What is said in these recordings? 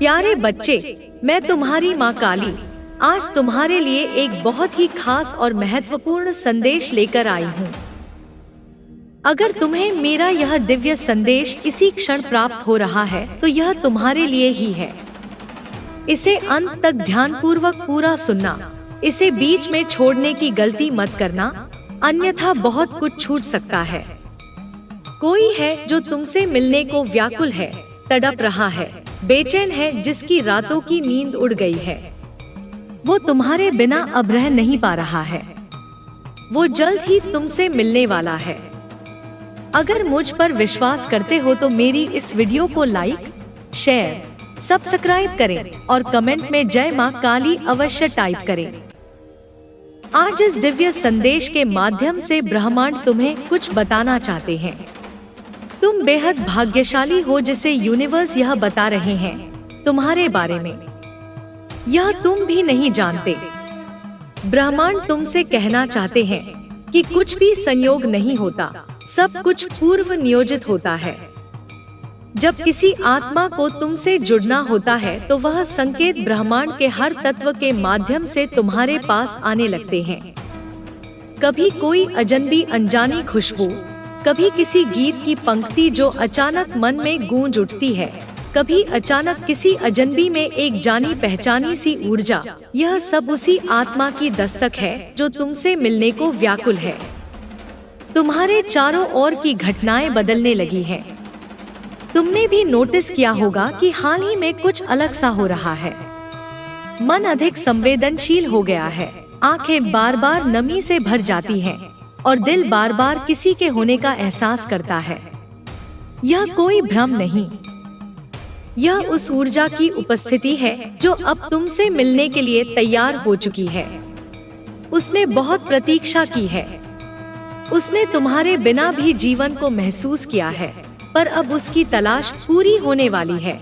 प्यारे बच्चे, मैं तुम्हारी माँ काली आज तुम्हारे लिए एक बहुत ही खास और महत्वपूर्ण संदेश लेकर आई हूँ। अगर तुम्हें मेरा यह दिव्य संदेश इसी क्षण प्राप्त हो रहा है तो यह तुम्हारे लिए ही है। इसे अंत तक ध्यानपूर्वक पूरा सुनना। इसे बीच में छोड़ने की गलती मत करना, अन्यथा बहुत कुछ छूट सकता है। कोई है जो तुमसे मिलने को व्याकुल है, तड़प रहा है, बेचैन है, जिसकी रातों की नींद उड़ गई है। वो तुम्हारे बिना अब रह नहीं पा रहा है। वो जल्द ही तुमसे मिलने वाला है। अगर मुझ पर विश्वास करते हो तो मेरी इस वीडियो को लाइक, शेयर, सब्सक्राइब करें और कमेंट में जय मां काली अवश्य टाइप करें। आज इस दिव्य संदेश के माध्यम से ब्रह्मांड तुम्हें कुछ बताना चाहते हैं। तुम बेहद भाग्यशाली हो जिसे यूनिवर्स यह बता रहे हैं तुम्हारे बारे में। यह तुम भी नहीं जानते। ब्रह्मांड तुमसे कहना चाहते हैं कि कुछ भी संयोग नहीं होता, सब कुछ पूर्व नियोजित होता है। जब किसी आत्मा को तुमसे जुड़ना होता है तो वह संकेत ब्रह्मांड के हर तत्व के माध्यम से तुम्हारे पास आने लगते हैं। कभी कोई अजनबी अनजानी खुशबू, कभी किसी गीत की पंक्ति जो अचानक मन में गूंज उठती है, कभी अचानक किसी अजनबी में एक जानी पहचानी सी ऊर्जा। यह सब उसी आत्मा की दस्तक है जो तुमसे मिलने को व्याकुल है। तुम्हारे चारों ओर की घटनाएं बदलने लगी हैं। तुमने भी नोटिस किया होगा कि हाल ही में कुछ अलग सा हो रहा है। मन अधिक संवेदनशील हो गया है, आंखें बार बार नमी से भर जाती हैं और दिल बार बार किसी के होने का एहसास करता है। यह कोई भ्रम नहीं, यह उस ऊर्जा की उपस्थिति है जो अब तुमसे मिलने के लिए तैयार हो चुकी है। उसने बहुत प्रतीक्षा की है। उसने तुम्हारे बिना भी जीवन को महसूस किया है, पर अब उसकी तलाश पूरी होने वाली है।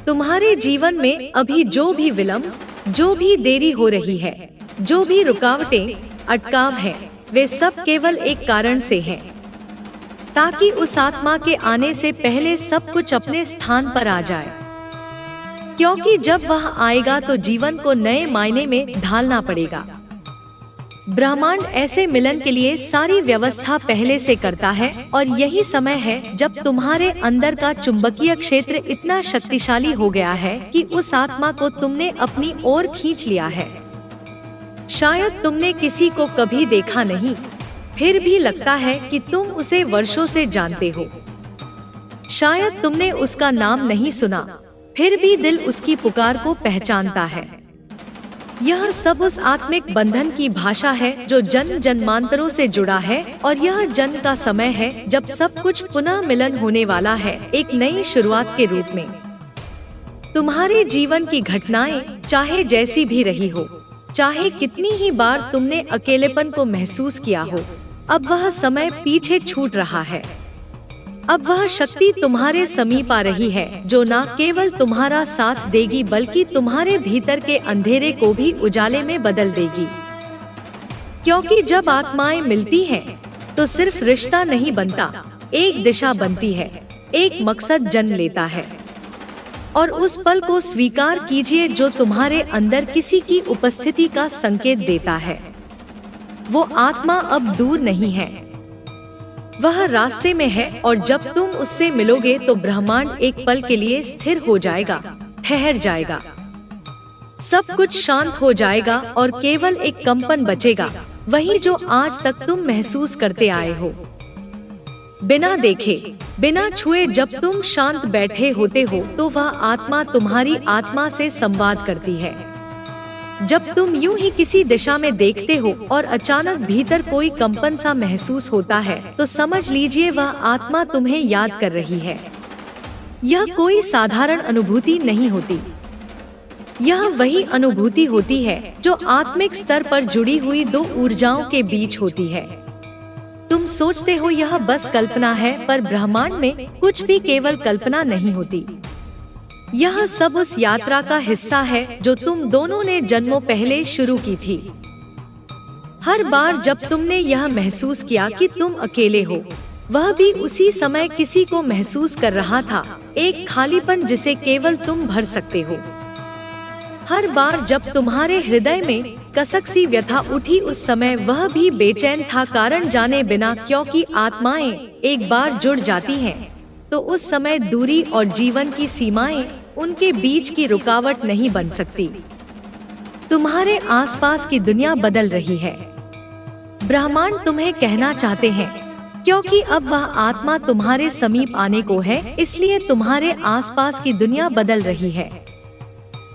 तुम्हारे जीवन में अभी जो भी विलंब, जो भी देरी हो रही है, जो भी रुकावटें, अटकाव है, वे सब केवल एक कारण से हैं, ताकि उस आत्मा के आने से पहले सब कुछ अपने स्थान पर आ जाए। क्योंकि जब वह आएगा तो जीवन को नए मायने में ढालना पड़ेगा। ब्रह्मांड ऐसे मिलन के लिए सारी व्यवस्था पहले से करता है और यही समय है जब तुम्हारे अंदर का चुंबकीय क्षेत्र इतना शक्तिशाली हो गया है कि उस आत्मा को तुमने अपनी ओर खींच लिया है। शायद तुमने किसी को कभी देखा नहीं, फिर भी लगता है कि तुम उसे वर्षों से जानते हो। शायद तुमने उसका नाम नहीं सुना, फिर भी दिल उसकी पुकार को पहचानता है। यह सब उस आत्मिक बंधन की भाषा है जो जन्म जन्मांतरों से जुड़ा है और यह जन्म का समय है जब सब कुछ पुनः मिलन होने वाला है, एक नई शुरुआत के रूप में। तुम्हारे जीवन की घटनाएं चाहे जैसी भी रही हो, चाहे कितनी ही बार तुमने अकेलेपन को महसूस किया हो, अब वह समय पीछे छूट रहा है। अब वह शक्ति तुम्हारे समीप आ रही है जो न केवल तुम्हारा साथ देगी बल्कि तुम्हारे भीतर के अंधेरे को भी उजाले में बदल देगी। क्योंकि जब आत्माएं मिलती हैं तो सिर्फ रिश्ता नहीं बनता, एक दिशा बनती है, एक मकसद जन्म लेता है। और उस पल को स्वीकार कीजिए जो तुम्हारे अंदर किसी की उपस्थिति का संकेत देता है। वो आत्मा अब दूर नहीं है, वह रास्ते में है और जब तुम उससे मिलोगे तो ब्रह्मांड एक पल के लिए स्थिर हो जाएगा, ठहर जाएगा। सब कुछ शांत हो जाएगा और केवल एक कंपन बचेगा, वही जो आज तक तुम महसूस करते आए हो। बिना देखे, बिना छुए जब तुम शांत बैठे होते हो तो वह आत्मा तुम्हारी आत्मा से संवाद करती है। जब तुम यूं ही किसी दिशा में देखते हो और अचानक भीतर कोई कंपन सा महसूस होता है तो समझ लीजिए वह आत्मा तुम्हें याद कर रही है। यह कोई साधारण अनुभूति नहीं होती, यह वही अनुभूति होती है जो आत्मिक स्तर पर जुड़ी हुई दो ऊर्जाओं के बीच होती है। तुम सोचते हो यह बस कल्पना है, पर ब्रह्मांड में कुछ भी केवल कल्पना नहीं होती। यह सब उस यात्रा का हिस्सा है जो तुम दोनों ने जन्मों पहले शुरू की थी। हर बार जब तुमने यह महसूस किया कि तुम अकेले हो, वह भी उसी समय किसी को महसूस कर रहा था एक खालीपन जिसे केवल तुम भर सकते हो। हर बार जब तुम्हारे हृदय में कसक सी व्यथा उठी उस समय वह भी बेचैन था, कारण जाने बिना, क्योंकि आत्माएं एक बार जुड़ जाती हैं तो उस समय दूरी और जीवन की सीमाएं उनके बीच की रुकावट नहीं बन सकती। तुम्हारे आसपास की दुनिया बदल रही है। ब्रह्मांड तुम्हें कहना चाहते हैं, क्योंकि अब वह आत्मा तुम्हारे समीप आने को है, इसलिए तुम्हारे आसपास की दुनिया बदल रही है।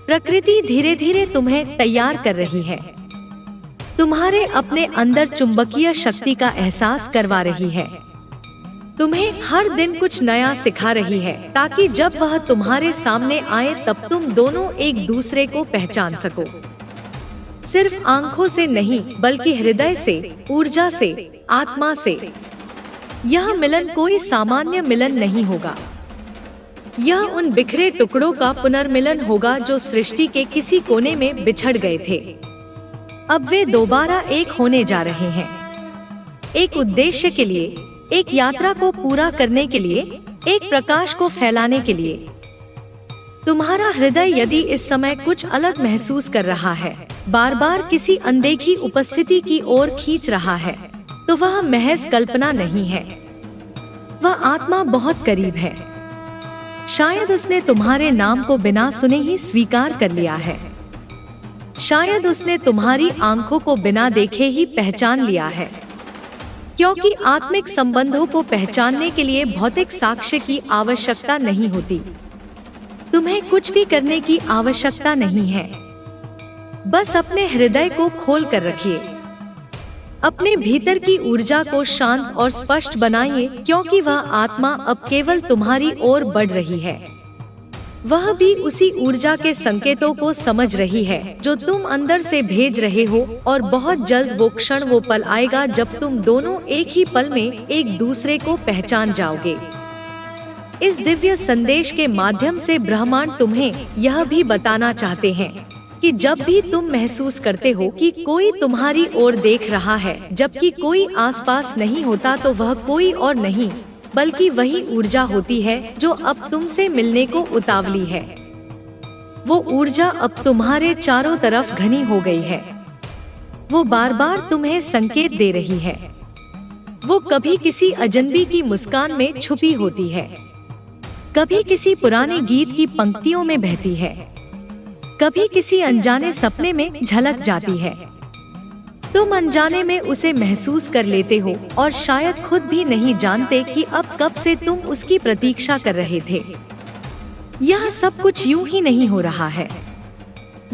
प्रकृति धीरे धीरे तुम्हें तैयार कर रही है, तुम्हारे अपने अंदर चुंबकीय शक्ति का एहसास करवा रही है, तुम्हें हर दिन कुछ नया सिखा रही है, ताकि जब वह तुम्हारे सामने आए तब तुम दोनों एक दूसरे को पहचान सको। सिर्फ आंखों से नहीं, बल्कि हृदय से, ऊर्जा से, आत्मा से। यह मिलन कोई सामान्य मिलन नहीं होगा, यह उन बिखरे टुकड़ों का पुनर्मिलन होगा जो सृष्टि के किसी कोने में बिछड़ गए थे। अब वे दोबारा एक होने जा रहे हैं, एक उद्देश्य के लिए, एक यात्रा को पूरा करने के लिए, एक प्रकाश को फैलाने के लिए। तुम्हारा हृदय यदि इस समय कुछ अलग महसूस कर रहा है, बार बार किसी अनदेखी उपस्थिति की ओर खींच रहा है, तो वह महज कल्पना नहीं है, वह आत्मा बहुत करीब है। शायद उसने तुम्हारे नाम को बिना सुने ही स्वीकार कर लिया है, शायद उसने तुम्हारी आंखों को बिना देखे ही पहचान लिया है, क्योंकि आत्मिक संबंधों को पहचानने के लिए भौतिक साक्ष्य की आवश्यकता नहीं होती। तुम्हें कुछ भी करने की आवश्यकता नहीं है, बस अपने हृदय को खोल कर रखिए, अपने भीतर की ऊर्जा को शांत और स्पष्ट बनाइए, क्योंकि वह आत्मा अब केवल तुम्हारी ओर बढ़ रही है। वह भी उसी ऊर्जा के संकेतों को समझ रही है जो तुम अंदर से भेज रहे हो, और बहुत जल्द वो क्षण, वो पल आएगा जब तुम दोनों एक ही पल में एक दूसरे को पहचान जाओगे। इस दिव्य संदेश के माध्यम से ब्रह्मांड तुम्हें यह भी बताना चाहते हैं कि जब भी तुम महसूस करते हो कि कोई तुम्हारी ओर देख रहा है जबकि कोई आसपास नहीं होता, तो वह कोई और नहीं बल्कि वही ऊर्जा होती है जो अब तुमसे मिलने को उतावली है। वो ऊर्जा अब तुम्हारे चारों तरफ घनी हो गई है, वो बार बार तुम्हें संकेत दे रही है। वो कभी किसी अजनबी की मुस्कान में छुपी होती है, कभी किसी पुराने गीत की पंक्तियों में बहती है, कभी किसी अनजाने सपने में झलक जाती है। तुम अनजाने में उसे महसूस कर लेते हो और शायद खुद भी नहीं जानते कि अब कब से तुम उसकी प्रतीक्षा कर रहे थे। यह सब कुछ यूं ही नहीं हो रहा है,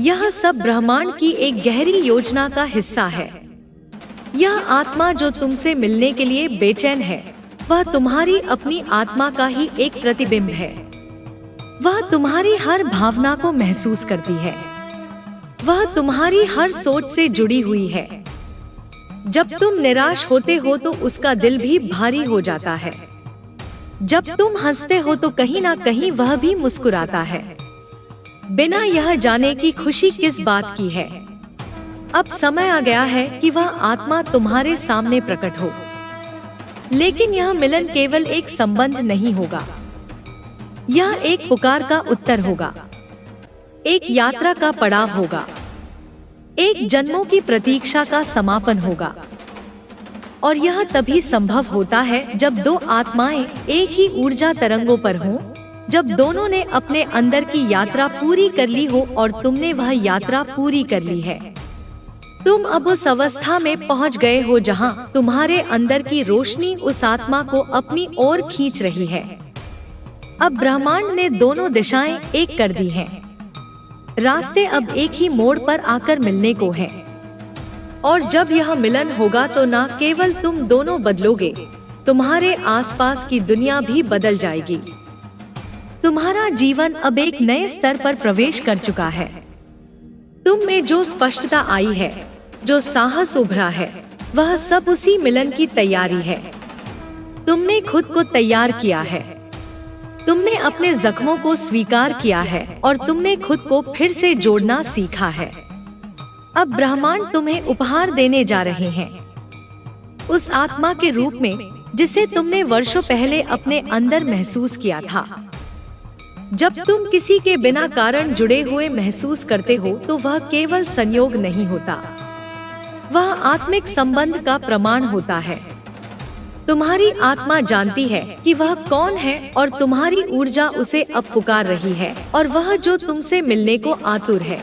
यह सब ब्रह्मांड की एक गहरी योजना का हिस्सा है। यह आत्मा जो तुमसे मिलने के लिए बेचैन है, वह तुम्हारी अपनी आत्मा का ही एक प्रतिबिंब है। वह तुम्हारी हर भावना को महसूस करती है, वह तुम्हारी हर सोच से जुड़ी हुई है। जब तुम निराश होते हो तो उसका दिल भी भारी हो जाता है, जब तुम हंसते हो तो कहीं ना कहीं वह भी मुस्कुराता है, बिना यह जाने कि खुशी किस बात की है। अब समय आ गया है कि वह आत्मा तुम्हारे सामने प्रकट हो। लेकिन यह मिलन केवल एक संबंध नहीं होगा, यह एक पुकार का उत्तर होगा, एक यात्रा का पड़ाव होगा, एक जन्मों की प्रतीक्षा का समापन होगा। और यह तभी संभव होता है जब दो आत्माएं एक ही ऊर्जा तरंगों पर हों, जब दोनों ने अपने अंदर की यात्रा पूरी कर ली हो और तुमने वह यात्रा पूरी कर ली है। तुम अब उस अवस्था में पहुंच गए हो जहां तुम्हारे अंदर की रोशनी उस आत्मा को अपनी ओर खींच रही है। अब ब्रह्मांड ने दोनों दिशाएं एक कर दी हैं। रास्ते अब एक ही मोड़ पर आकर मिलने को हैं। और जब यह मिलन होगा तो न केवल तुम दोनों बदलोगे, तुम्हारे आसपास की दुनिया भी बदल जाएगी। तुम्हारा जीवन अब एक नए स्तर पर प्रवेश कर चुका है। तुम में जो स्पष्टता आई है, जो साहस उभरा है, वह सब उसी मिलन की तैयारी है। तुमने खुद को तैयार किया है, तुमने अपने जख्मों को स्वीकार किया है और तुमने खुद को फिर से जोड़ना सीखा है। अब ब्रह्मांड तुम्हें उपहार देने जा रहे हैं, उस आत्मा के रूप में जिसे तुमने वर्षों पहले अपने अंदर महसूस किया था। जब तुम किसी के बिना कारण जुड़े हुए महसूस करते हो तो वह केवल संयोग नहीं होता, वह आत्मिक संबंध का प्रमाण होता है। तुम्हारी आत्मा जानती है कि वह कौन है और तुम्हारी ऊर्जा उसे अब पुकार रही है और वह जो तुमसे मिलने को आतुर है,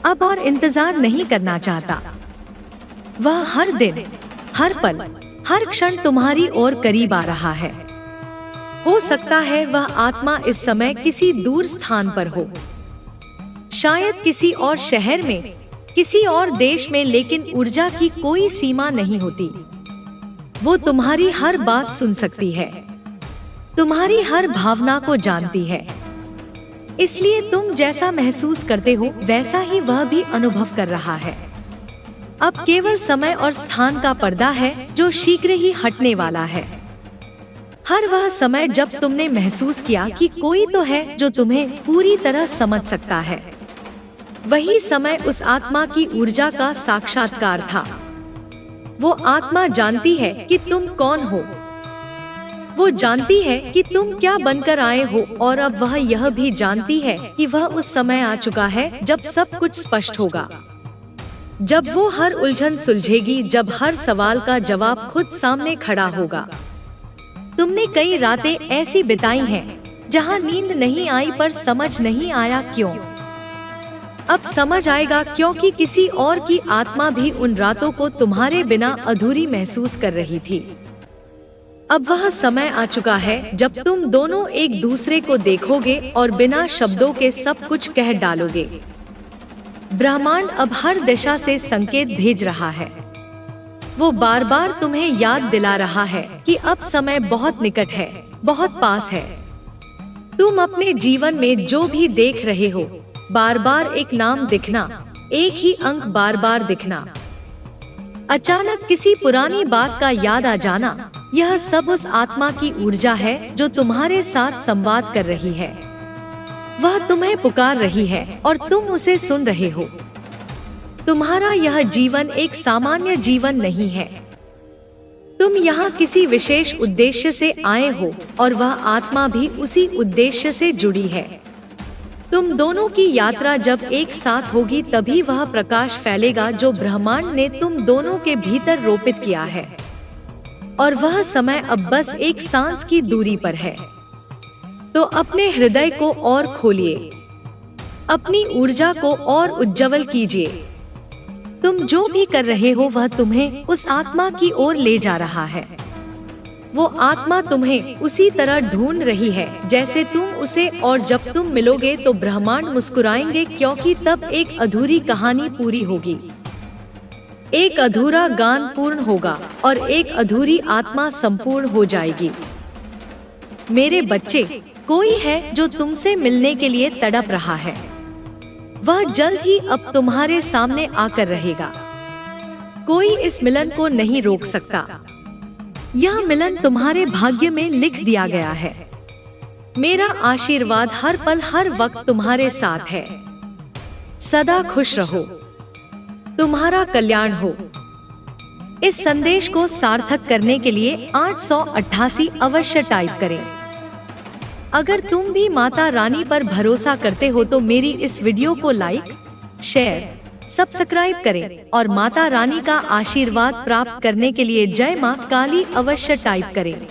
अब और इंतजार नहीं करना चाहता। वह हर दिन, हर पल, हर क्षण तुम्हारी ओर करीब आ रहा है। हो सकता है वह आत्मा इस समय किसी दूर स्थान पर हो, शायद किसी और शहर में, किसी और देश में, लेकिन ऊर्जा की कोई सीमा नहीं होती। वो तुम्हारी हर बात सुन सकती है, तुम्हारी हर भावना को जानती है। इसलिए तुम जैसा महसूस करते हो वैसा ही वह भी अनुभव कर रहा है। अब केवल समय और स्थान का पर्दा है जो शीघ्र ही हटने वाला है। हर वह समय जब तुमने महसूस किया कि कोई तो है जो तुम्हें पूरी तरह समझ सकता है, वही समय उस आत्मा की ऊर्जा का साक्षात्कार था। वो आत्मा जानती है कि तुम कौन हो, वो जानती है कि तुम क्या बनकर आए हो, और अब वह यह भी जानती है कि वह उस समय आ चुका है जब सब कुछ स्पष्ट होगा, जब वो हर उलझन सुलझेगी, जब हर सवाल का जवाब खुद सामने खड़ा होगा। तुमने कई रातें ऐसी बिताई हैं जहां नींद नहीं आई, पर समझ नहीं आया क्यों। अब समझ आएगा, क्योंकि किसी और की आत्मा भी उन रातों को तुम्हारे बिना अधूरी महसूस कर रही थी। अब वह समय आ चुका है जब तुम दोनों एक दूसरे को देखोगे और बिना शब्दों के सब कुछ कह डालोगे। ब्रह्मांड अब हर दिशा से संकेत भेज रहा है। वो बार बार तुम्हें याद दिला रहा है कि अब समय बहुत निकट है, बहुत पास है। तुम अपने जीवन में जो भी देख रहे हो, बार बार एक नाम दिखना, एक ही अंक बार बार दिखना, अचानक किसी पुरानी बात का याद आ जाना, यह सब उस आत्मा की ऊर्जा है जो तुम्हारे साथ संवाद कर रही है। वह तुम्हें पुकार रही है और तुम उसे सुन रहे हो। तुम्हारा यह जीवन एक सामान्य जीवन नहीं है। तुम यहाँ किसी विशेष उद्देश्य से आए हो और वह आत्मा भी उसी उद्देश्य से जुड़ी है। तुम दोनों की यात्रा जब एक साथ होगी तभी वह प्रकाश फैलेगा जो ब्रह्मांड ने तुम दोनों के भीतर रोपित किया है। और वह समय अब बस एक सांस की दूरी पर है। तो अपने हृदय को और खोलिए, अपनी ऊर्जा को और उज्जवल कीजिए। तुम जो भी कर रहे हो वह तुम्हें उस आत्मा की ओर ले जा रहा है। वो आत्मा तुम्हें उसी तरह ढूंढ रही है जैसे तुम उसे, और जब तुम मिलोगे तो ब्रह्मांड मुस्कुराएंगे, क्योंकि तब एक अधूरी कहानी पूरी होगी, एक अधूरा गान पूर्ण होगा और एक अधूरी आत्मा संपूर्ण हो जाएगी। मेरे बच्चे, कोई है जो तुमसे मिलने के लिए तड़प रहा है। वह जल्द ही अब तुम्हारे सामने आकर रहेगा। कोई इस मिलन को नहीं रोक सकता। यह मिलन तुम्हारे भाग्य में लिख दिया गया है। मेरा आशीर्वाद हर पल हर वक्त तुम्हारे साथ है। सदा खुश रहो, तुम्हारा कल्याण हो। इस संदेश को सार्थक करने के लिए 888 अवश्य टाइप करें। अगर तुम भी माता रानी पर भरोसा करते हो तो मेरी इस वीडियो को लाइक, शेयर, सब्सक्राइब करें और माता रानी का आशीर्वाद प्राप्त करने के लिए जय मां काली अवश्य टाइप करें।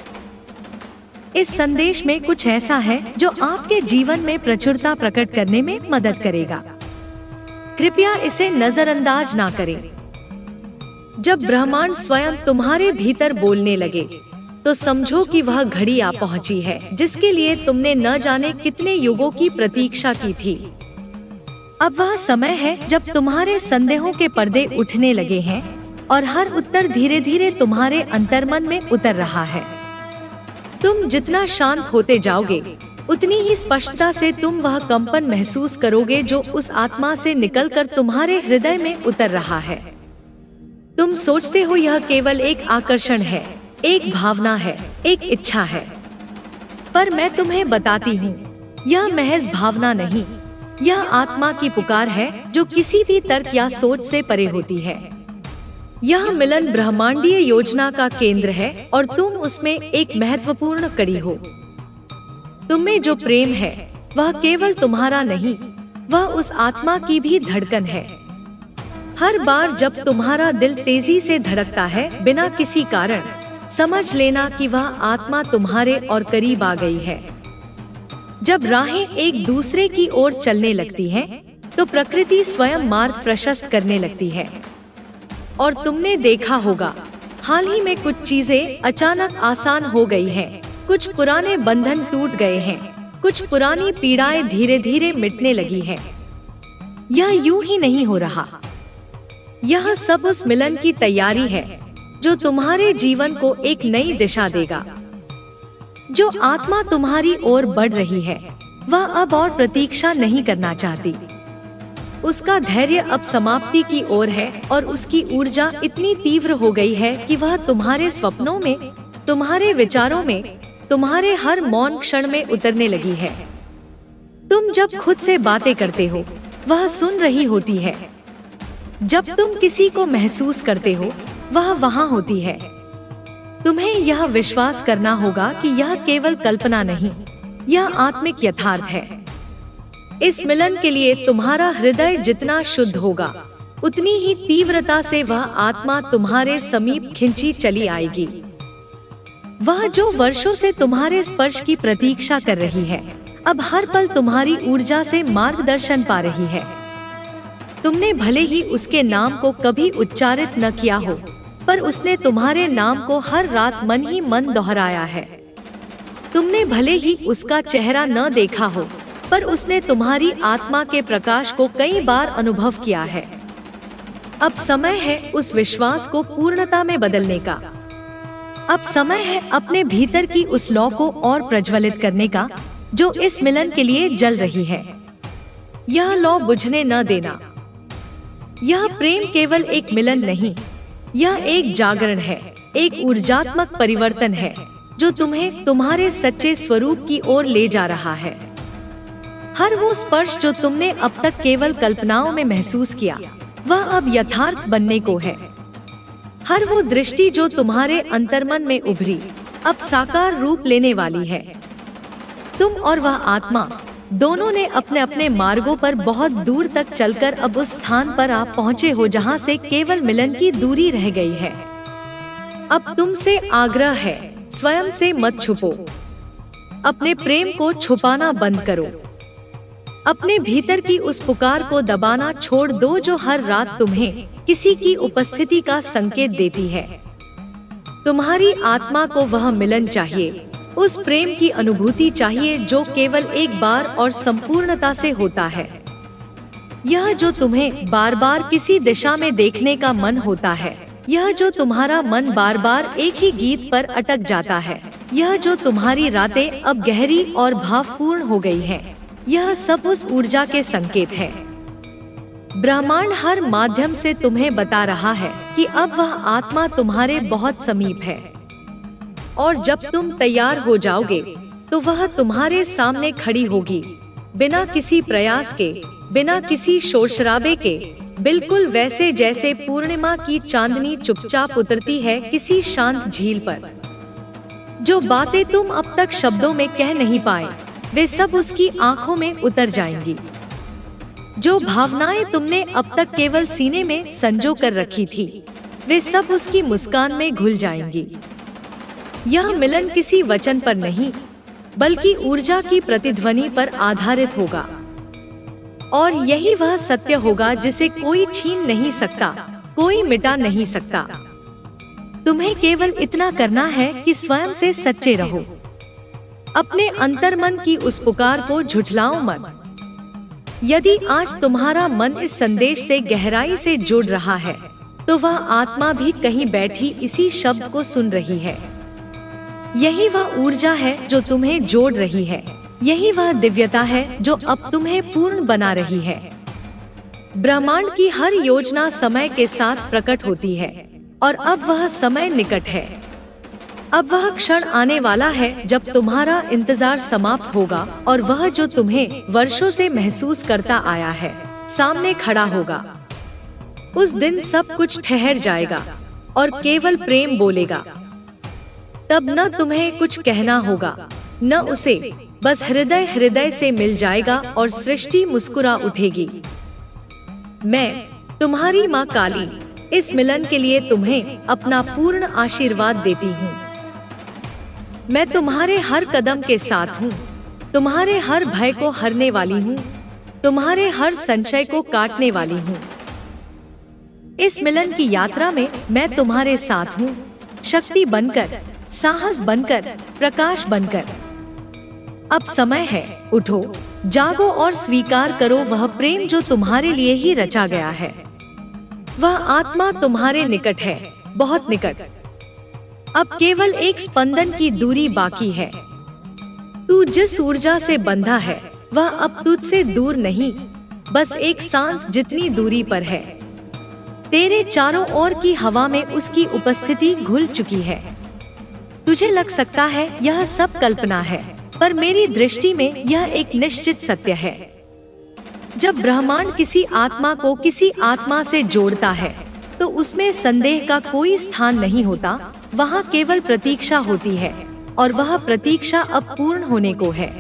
इस संदेश में कुछ ऐसा है जो आपके जीवन में प्रचुरता प्रकट करने में मदद करेगा। कृपया इसे नजरअंदाज ना करें। जब ब्रह्मांड स्वयं तुम्हारे भीतर बोलने लगे तो समझो कि वह घड़ी आ पहुंची है जिसके लिए तुमने न जाने कितने युगों की प्रतीक्षा की थी। अब वह समय है जब तुम्हारे संदेहों के पर्दे उठने लगे हैं और हर उत्तर धीरे धीरे तुम्हारे अंतर्मन में उतर रहा है। तुम जितना शांत होते जाओगे उतनी ही स्पष्टता से तुम वह कंपन महसूस करोगे जो उस आत्मा से निकलकर तुम्हारे हृदय में उतर रहा है। तुम सोचते हो यह केवल एक आकर्षण है, एक भावना है, एक इच्छा है, पर मैं तुम्हें बताती हूँ यह महज भावना नहीं, यह आत्मा की पुकार है जो किसी भी तर्क या सोच से परे होती है। यह मिलन ब्रह्मांडीय योजना का केंद्र है और तुम उसमें एक महत्वपूर्ण कड़ी हो। तुम में जो प्रेम है वह केवल तुम्हारा नहीं, वह उस आत्मा की भी धड़कन है। हर बार जब तुम्हारा दिल तेजी से धड़कता है बिना किसी कारण, समझ लेना कि वह आत्मा तुम्हारे और करीब आ गई है। जब राहें एक दूसरे की ओर चलने लगती हैं, तो प्रकृति स्वयं मार्ग प्रशस्त करने लगती है। और तुमने देखा होगा, हाल ही में कुछ चीजें अचानक आसान हो गई हैं, कुछ पुराने बंधन टूट गए हैं, कुछ पुरानी पीड़ाएं धीरे धीरे मिटने लगी हैं। यह यूं ही नहीं हो रहा। यह सब उस मिलन की तैयारी है जो तुम्हारे जीवन को एक नई दिशा देगा। जो आत्मा तुम्हारी ओर बढ़ रही है, वह अब और प्रतीक्षा नहीं करना चाहती। उसका धैर्य अब समाप्ति की ओर है और उसकी ऊर्जा इतनी तीव्र हो गई है कि वह तुम्हारे स्वप्नों में, तुम्हारे विचारों में, तुम्हारे हर मौन क्षण में उतरने लगी है। तुम जब खुद से बातें करते हो, वह सुन रही होती है। जब तुम किसी को महसूस करते हो, वह वहां होती है। तुम्हें यह विश्वास करना होगा कि यह केवल कल्पना नहीं, यह आत्मिक यथार्थ है। इस मिलन के लिए तुम्हारा हृदय जितना शुद्ध होगा, उतनी ही तीव्रता से वह आत्मा तुम्हारे समीप खिंची चली आएगी। वह जो वर्षों से तुम्हारे स्पर्श की प्रतीक्षा कर रही है, अब हर पल तुम्हारी ऊर्जा से मार्गदर्शन पा रही है। तुमने भले ही उसके नाम को कभी उच्चारित न किया हो, पर उसने तुम्हारे नाम को हर रात मन ही मन दोहराया है। तुमने भले ही उसका चेहरा न देखा हो, पर उसने तुम्हारी आत्मा के प्रकाश को कई बार अनुभव किया है। अब समय है उस विश्वास को पूर्णता में बदलने का। अब समय है अपने भीतर की उस लौ को और प्रज्वलित करने का, जो इस मिलन के लिए जल रही है। यह लौ बुझने न देना। यह प्रेम केवल एक मिलन नहीं, यह एक जागरण है, एक ऊर्जात्मक परिवर्तन है जो तुम्हें तुम्हारे सच्चे स्वरूप की ओर ले जा रहा है। हर वो स्पर्श जो तुमने अब तक केवल कल्पनाओं में महसूस किया, वह अब यथार्थ बनने को है। हर वो दृष्टि जो तुम्हारे अंतर्मन में उभरी, अब साकार रूप लेने वाली है। तुम और वह आत्मा दोनों ने अपने अपने मार्गों पर बहुत दूर तक चलकर अब उस स्थान पर आ पहुँचे हो जहाँ से केवल मिलन की दूरी रह गई है। अब तुमसे आग्रह है, स्वयं से मत छुपो। अपने प्रेम को छुपाना बंद करो। अपने भीतर की उस पुकार को दबाना छोड़ दो जो हर रात तुम्हें किसी की उपस्थिति का संकेत देती है। तुम्हारी आत्मा को वह मिलन चाहिए, उस प्रेम की अनुभूति चाहिए जो केवल एक बार और संपूर्णता से होता है। यह जो तुम्हें बार बार किसी दिशा में देखने का मन होता है, यह जो तुम्हारा मन बार बार एक ही गीत पर अटक जाता है, यह जो तुम्हारी रातें अब गहरी और भावपूर्ण हो गई हैं, यह सब उस ऊर्जा के संकेत है। ब्रह्मांड हर माध्यम से तुम्हें बता रहा है कि अब वह आत्मा तुम्हारे बहुत समीप है। और जब तुम तैयार हो जाओगे, तो वह तुम्हारे सामने खड़ी होगी, बिना किसी प्रयास के, बिना किसी शोर शराबे के, बिल्कुल वैसे जैसे पूर्णिमा की चांदनी चुपचाप उतरती है किसी शांत झील पर। जो बातें तुम अब तक शब्दों में कह नहीं पाए, वे सब उसकी आंखों में उतर जाएंगी। जो भावनाएं तुमने अब तक केवल सीने में संजो कर रखी थी, वे सब उसकी मुस्कान में घुल जाएंगी। यह मिलन किसी वचन पर नहीं, बल्कि ऊर्जा की प्रतिध्वनि पर आधारित होगा। और यही वह सत्य होगा जिसे कोई छीन नहीं सकता, कोई मिटा नहीं सकता। तुम्हें केवल इतना करना है कि स्वयं से सच्चे रहो। अपने अंतर्मन की उस पुकार को झुठलाओ मत। यदि आज तुम्हारा मन इस संदेश से गहराई से जुड़ रहा है, तो वह आत्मा भी कहीं बैठी इसी शब्द को सुन रही है। यही वह ऊर्जा है जो तुम्हें जोड़ रही है। यही वह दिव्यता है जो अब तुम्हें पूर्ण बना रही है। ब्रह्मांड की हर योजना समय के साथ प्रकट होती है, और अब वह समय निकट है। अब वह क्षण आने वाला है जब तुम्हारा इंतजार समाप्त होगा और वह जो तुम्हें वर्षों से महसूस करता आया है, सामने खड़ा होगा। उस दिन सब कुछ ठहर जाएगा और केवल प्रेम बोलेगा। तब न तुम्हें कुछ कहना होगा, न उसे, बस हृदय हृदय से मिल जाएगा और सृष्टि मुस्कुरा उठेगी। मैं तुम्हारी माँ काली इस मिलन के लिए तुम्हें अपना पूर्ण आशीर्वाद देती हूँ। मैं तुम्हारे हर कदम के साथ हूँ, तुम्हारे हर भय को हरने वाली हूँ, तुम्हारे हर संशय को काटने वाली हूँ। इस मिलन की यात्रा में मैं तुम्हारे साथ हूँ, शक्ति बनकर, साहस बनकर, प्रकाश बनकर। अब समय है, उठो, जागो और स्वीकार करो वह प्रेम जो तुम्हारे लिए ही रचा गया है। वह आत्मा तुम्हारे निकट है, बहुत निकट। अब केवल एक स्पंदन की दूरी बाकी है। तू जिस ऊर्जा से बंधा है वह अब तुझसे दूर नहीं, बस एक सांस जितनी दूरी पर है। तेरे चारों ओर की हवा में उसकी उपस्थिति घुल चुकी है। तुझे लग सकता है यह सब कल्पना है, पर मेरी दृष्टि में यह एक निश्चित सत्य है। जब ब्रह्मांड किसी आत्मा को किसी आत्मा से जोड़ता है तो उसमें संदेह का कोई स्थान नहीं होता। वहाँ केवल प्रतीक्षा होती है और वह प्रतीक्षा अब पूर्ण होने को है।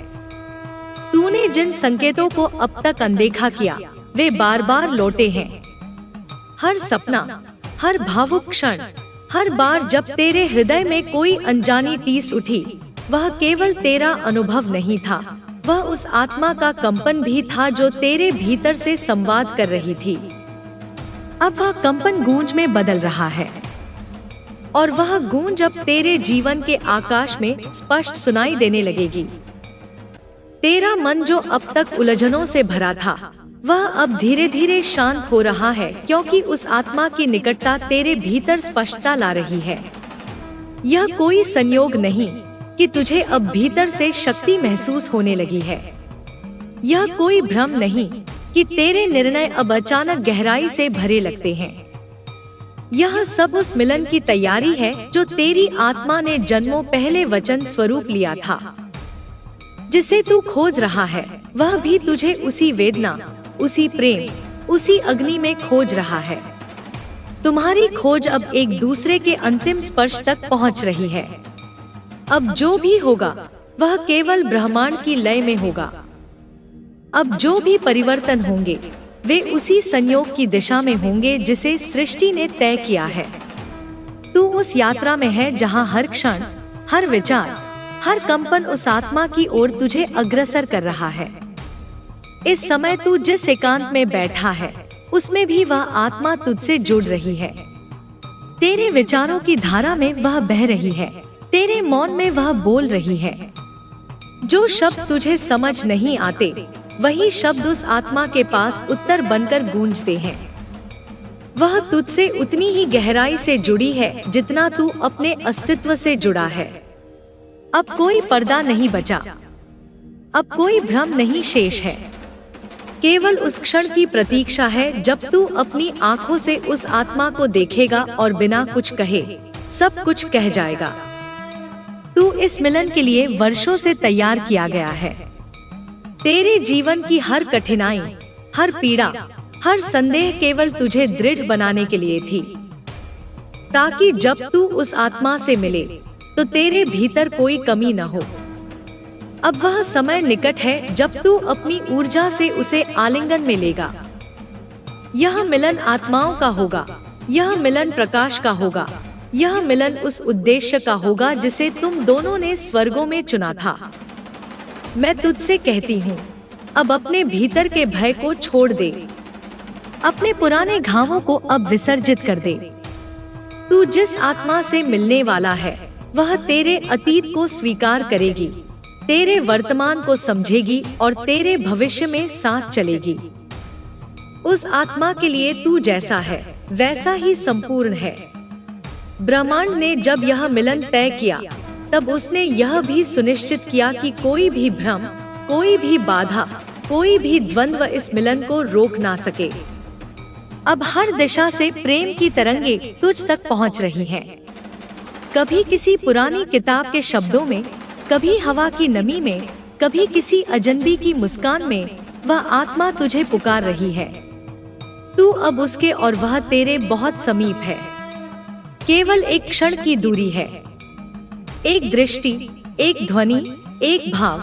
तूने जिन संकेतों को अब तक अनदेखा किया वे बार बार लौटे हैं। हर सपना, हर भावुक क्षण, हर बार जब तेरे हृदय में कोई अनजानी टीस उठी, वह केवल तेरा अनुभव नहीं था, वह उस आत्मा का कंपन भी था जो तेरे भीतर से संवाद कर रही थी। अब वह कंपन गूंज में बदल रहा है और वह गूंज अब तेरे जीवन के आकाश में स्पष्ट सुनाई देने लगेगी। तेरा मन जो अब तक उलझनों से भरा था वह अब धीरे धीरे शांत हो रहा है, क्योंकि उस आत्मा की निकटता तेरे भीतर स्पष्टता ला रही है। यह कोई संयोग नहीं कि तुझे अब भीतर से शक्ति महसूस होने लगी है। यह कोई भ्रम नहीं कि तेरे निर्णय अब अचानक गहराई से भरे लगते हैं। यह सब उस मिलन की तैयारी है जो तेरी आत्मा ने जन्मों पहले वचन स्वरूप लिया था। जिसे तू खोज रहा है वह भी तुझे उसी वेदना, उसी प्रेम, उसी अग्नि में खोज रहा है। तुम्हारी खोज अब एक दूसरे के अंतिम स्पर्श तक पहुंच रही है। अब जो भी होगा वह केवल ब्रह्मांड की लय में होगा। अब जो भी परिवर्तन होंगे वे उसी संयोग की दिशा में होंगे जिसे सृष्टि ने तय किया है। तू उस यात्रा में है जहां हर क्षण, हर विचार, हर कंपन उस आत्मा की ओर तुझे अग्रसर कर रहा है। इस समय तू जिस एकांत में बैठा है उसमें भी वह आत्मा तुझसे जुड़ रही है। तेरे विचारों की धारा में वह बह रही है, तेरे मौन में वह बोल रही है। जो शब्द तुझे समझ नहीं आते वही शब्द उस आत्मा के पास उत्तर बनकर गूंजते हैं। वह तुझसे उतनी ही गहराई से जुड़ी है जितना तू अपने अस्तित्व से जुड़ा है। अब कोई पर्दा नहीं बचा, अब कोई भ्रम नहीं शेष है। केवल उस क्षण की प्रतीक्षा है जब तू अपनी आंखों से उस आत्मा को देखेगा और बिना कुछ कहे सब कुछ कह जाएगा। तू इस मिलन के लिए वर्षों से तैयार किया गया है। तेरे जीवन की हर कठिनाई, हर पीड़ा, हर संदेह केवल तुझे दृढ़ बनाने के लिए थी, ताकि जब तू उस आत्मा से मिले तो तेरे भीतर कोई कमी न हो। अब वह समय निकट है जब तू अपनी ऊर्जा से उसे आलिंगन में लेगा। यह मिलन आत्माओं का होगा, यह मिलन प्रकाश का होगा, यह मिलन उस उद्देश्य का होगा जिसे तुम दोनों ने स्वर्गों में चुना था। मैं तुझसे कहती हूँ, अब अपने भीतर के भय को छोड़ दे, अपने पुराने घावों को अब विसर्जित कर दे। तू जिस आत्मा से मिलने वाला है वह तेरे अतीत को स्वीकार करेगी, तेरे वर्तमान को समझेगी और तेरे भविष्य में साथ चलेगी। उस आत्मा के लिए तू जैसा है वैसा ही संपूर्ण है। ब्रह्मांड ने जब यह मिलन तय किया तब उसने यह भी सुनिश्चित किया कि कोई भी भ्रम, कोई भी बाधा, कोई भी द्वंद्व इस मिलन को रोक ना सके। अब हर दिशा से प्रेम की तरंगे तुझ तक पहुंच रही हैं। कभी किसी पुरानी किताब के शब्दों में, कभी हवा की नमी में, कभी किसी अजनबी की मुस्कान में वह आत्मा तुझे पुकार रही है। तू अब उसके और वह तेरे बहुत समीप है। केवल एक क्षण की दूरी है, एक दृष्टि, एक ध्वनि, एक भाव,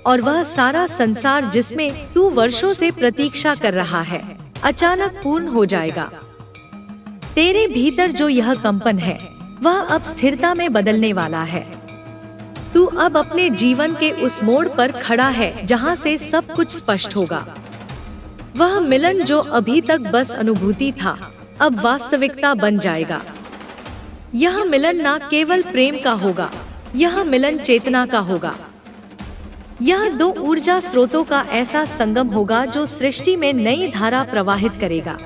और वह सारा संसार जिसमें तू वर्षों से प्रतीक्षा कर रहा है अचानक पूर्ण हो जाएगा। तेरे भीतर जो यह कंपन है वह अब स्थिरता में बदलने वाला है। तू अब अपने जीवन के उस मोड़ पर खड़ा है जहां से सब कुछ स्पष्ट होगा। वह मिलन जो अभी तक बस अनुभूति था अब वास्तविकता बन जाएगा। यह मिलन न केवल प्रेम का होगा, यह मिलन चेतना का होगा। यह दो ऊर्जा स्रोतों का ऐसा संगम होगा जो सृष्टि में नई धारा प्रवाहित करेगा।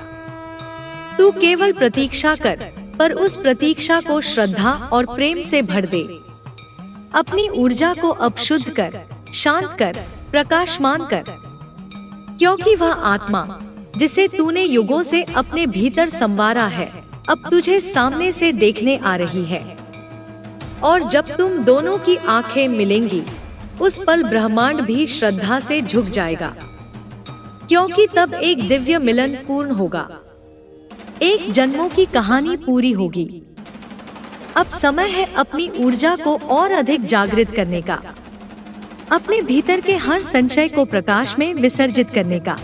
तू केवल प्रतीक्षा कर, पर उस प्रतीक्षा को श्रद्धा और प्रेम से भर दे। अपनी ऊर्जा को अब शुद्ध कर, शांत कर, प्रकाशमान कर, क्योंकि वह आत्मा जिसे तूने युगों से अपने भीतर संवारा है अब तुझे सामने से देखने आ रही है। और जब तुम दोनों की आंखें मिलेंगी उस पल ब्रह्मांड भी श्रद्धा से झुक जाएगा, क्योंकि तब एक दिव्य मिलन पूर्ण होगा। एक जन्मों की कहानी पूरी होगी। अब समय है अपनी ऊर्जा को और अधिक जागृत करने का, अपने भीतर के हर संशय को प्रकाश में विसर्जित करने का,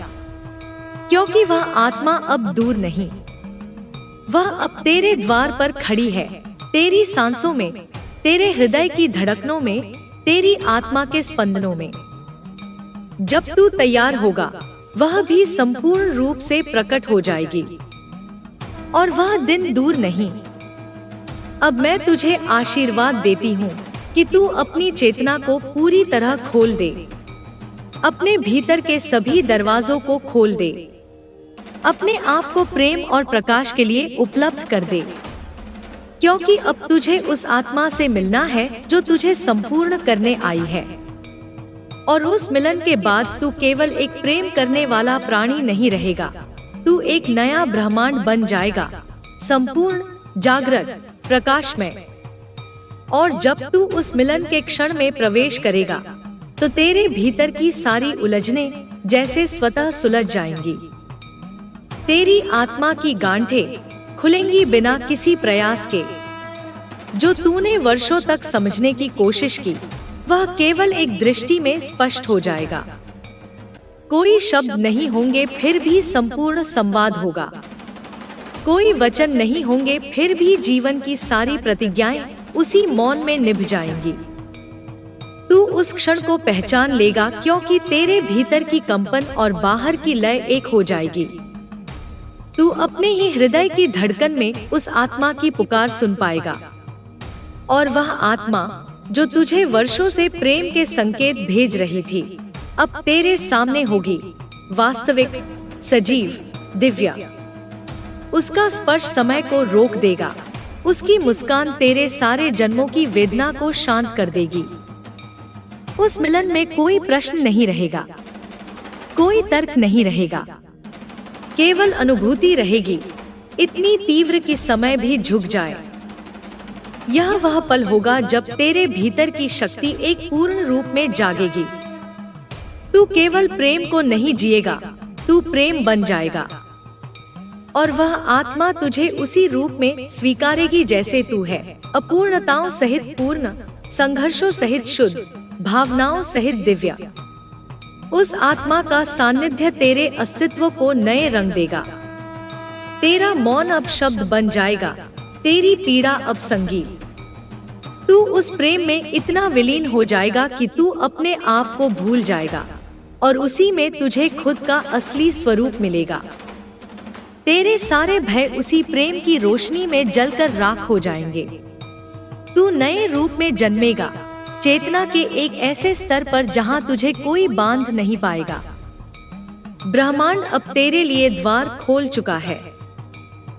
क्योंकि वह आत्मा अब दूर नहीं, वह अब तेरे द्वार पर खड़ी है। तेरी सांसों में, तेरे हृदय की धड़कनों में, तेरी आत्मा के स्पंदनों में। जब तू तैयार होगा वह भी संपूर्ण रूप से प्रकट हो जाएगी और वह दिन दूर नहीं। अब मैं तुझे आशीर्वाद देती हूँ कि तू अपनी चेतना को पूरी तरह खोल दे, अपने भीतर के सभी दरवाजों को खोल दे, अपने आप को प्रेम और प्रकाश के लिए उपलब्ध कर दे, क्योंकि अब तुझे उस आत्मा से मिलना है जो तुझे संपूर्ण करने आई है। और उस मिलन के बाद तू केवल एक प्रेम करने वाला प्राणी नहीं रहेगा, तू एक नया ब्रह्मांड बन जाएगा, संपूर्ण, जागृत, प्रकाशमय। और जब तू उस मिलन के क्षण में प्रवेश करेगा तो तेरे भीतर की सारी उलझनें जैसे स्वतः सुलझ जाएंगी। तेरी आत्मा की गांठें खुलेंगी बिना किसी प्रयास के। जो तूने वर्षों तक समझने की कोशिश की वह केवल एक दृष्टि में स्पष्ट हो जाएगा। कोई शब्द नहीं होंगे फिर भी संपूर्ण संवाद होगा। कोई वचन नहीं होंगे फिर भी जीवन की सारी प्रतिज्ञाएं उसी मौन में निभ जाएंगी। तू उस क्षण को पहचान लेगा, क्योंकि तेरे भीतर की कंपन और बाहर की लय एक हो जाएगी। तू अपने ही हृदय की धड़कन में उस आत्मा की पुकार सुन पाएगा, और वह आत्मा जो तुझे वर्षों से प्रेम के संकेत भेज रही थी अब तेरे सामने होगी, वास्तविक, सजीव, दिव्य। उसका स्पर्श समय को रोक देगा, उसकी मुस्कान तेरे सारे जन्मों की वेदना को शांत कर देगी। उस मिलन में कोई प्रश्न नहीं रहेगा, कोई तर्क नहीं रहेगा, केवल अनुभूति रहेगी, इतनी तीव्र कि समय भी झुक जाए। यह वह पल होगा जब तेरे भीतर की शक्ति एक पूर्ण रूप में जागेगी। तू केवल प्रेम को नहीं जिएगा, तू प्रेम बन जाएगा, और वह आत्मा तुझे उसी रूप में स्वीकारेगी जैसे तू है, अपूर्णताओं सहित पूर्ण, संघर्षों सहित शुद्ध, भावनाओं सहित दिव्य। उस आत्मा का सानिध्य तेरे अस्तित्व को नए रंग देगा। तेरा मौन अब शब्द बन जाएगा, तेरी पीड़ा अब संगीत। तू उस प्रेम में इतना विलीन हो जाएगा कि तू अपने आप को भूल जाएगा, और उसी में तुझे खुद का असली स्वरूप मिलेगा। तेरे सारे भय उसी प्रेम की रोशनी में जलकर राख हो जाएंगे। तू नए रूप में जन्मेगा, चेतना के एक ऐसे स्तर पर जहां तुझे कोई बांध नहीं पाएगा। ब्रह्मांड अब तेरे लिए द्वार खोल चुका है।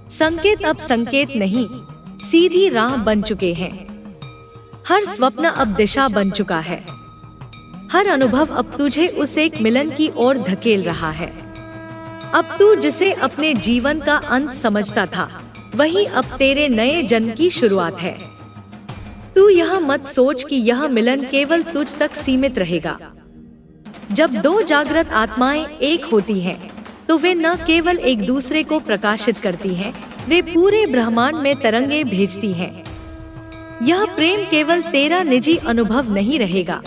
संकेत अब संकेत नहीं, सीधी राह बन चुके हैं। हर स्वप्न अब दिशा बन चुका है। हर अनुभव अब तुझे उस एक मिलन की ओर धकेल रहा है। अब तू जिसे अपने जीवन का अंत समझता था वही अब तेरे नए जन्म की शुरुआत है। तू यह मत सोच कि यह मिलन केवल तुझ तक सीमित रहेगा। जब दो जागृत आत्माएं एक होती हैं, तो वे न केवल एक दूसरे को प्रकाशित करती हैं, वे पूरे ब्रह्मांड में तरंगे भेजती हैं। यह प्रेम केवल तेरा निजी अनुभव नहीं रहेगा,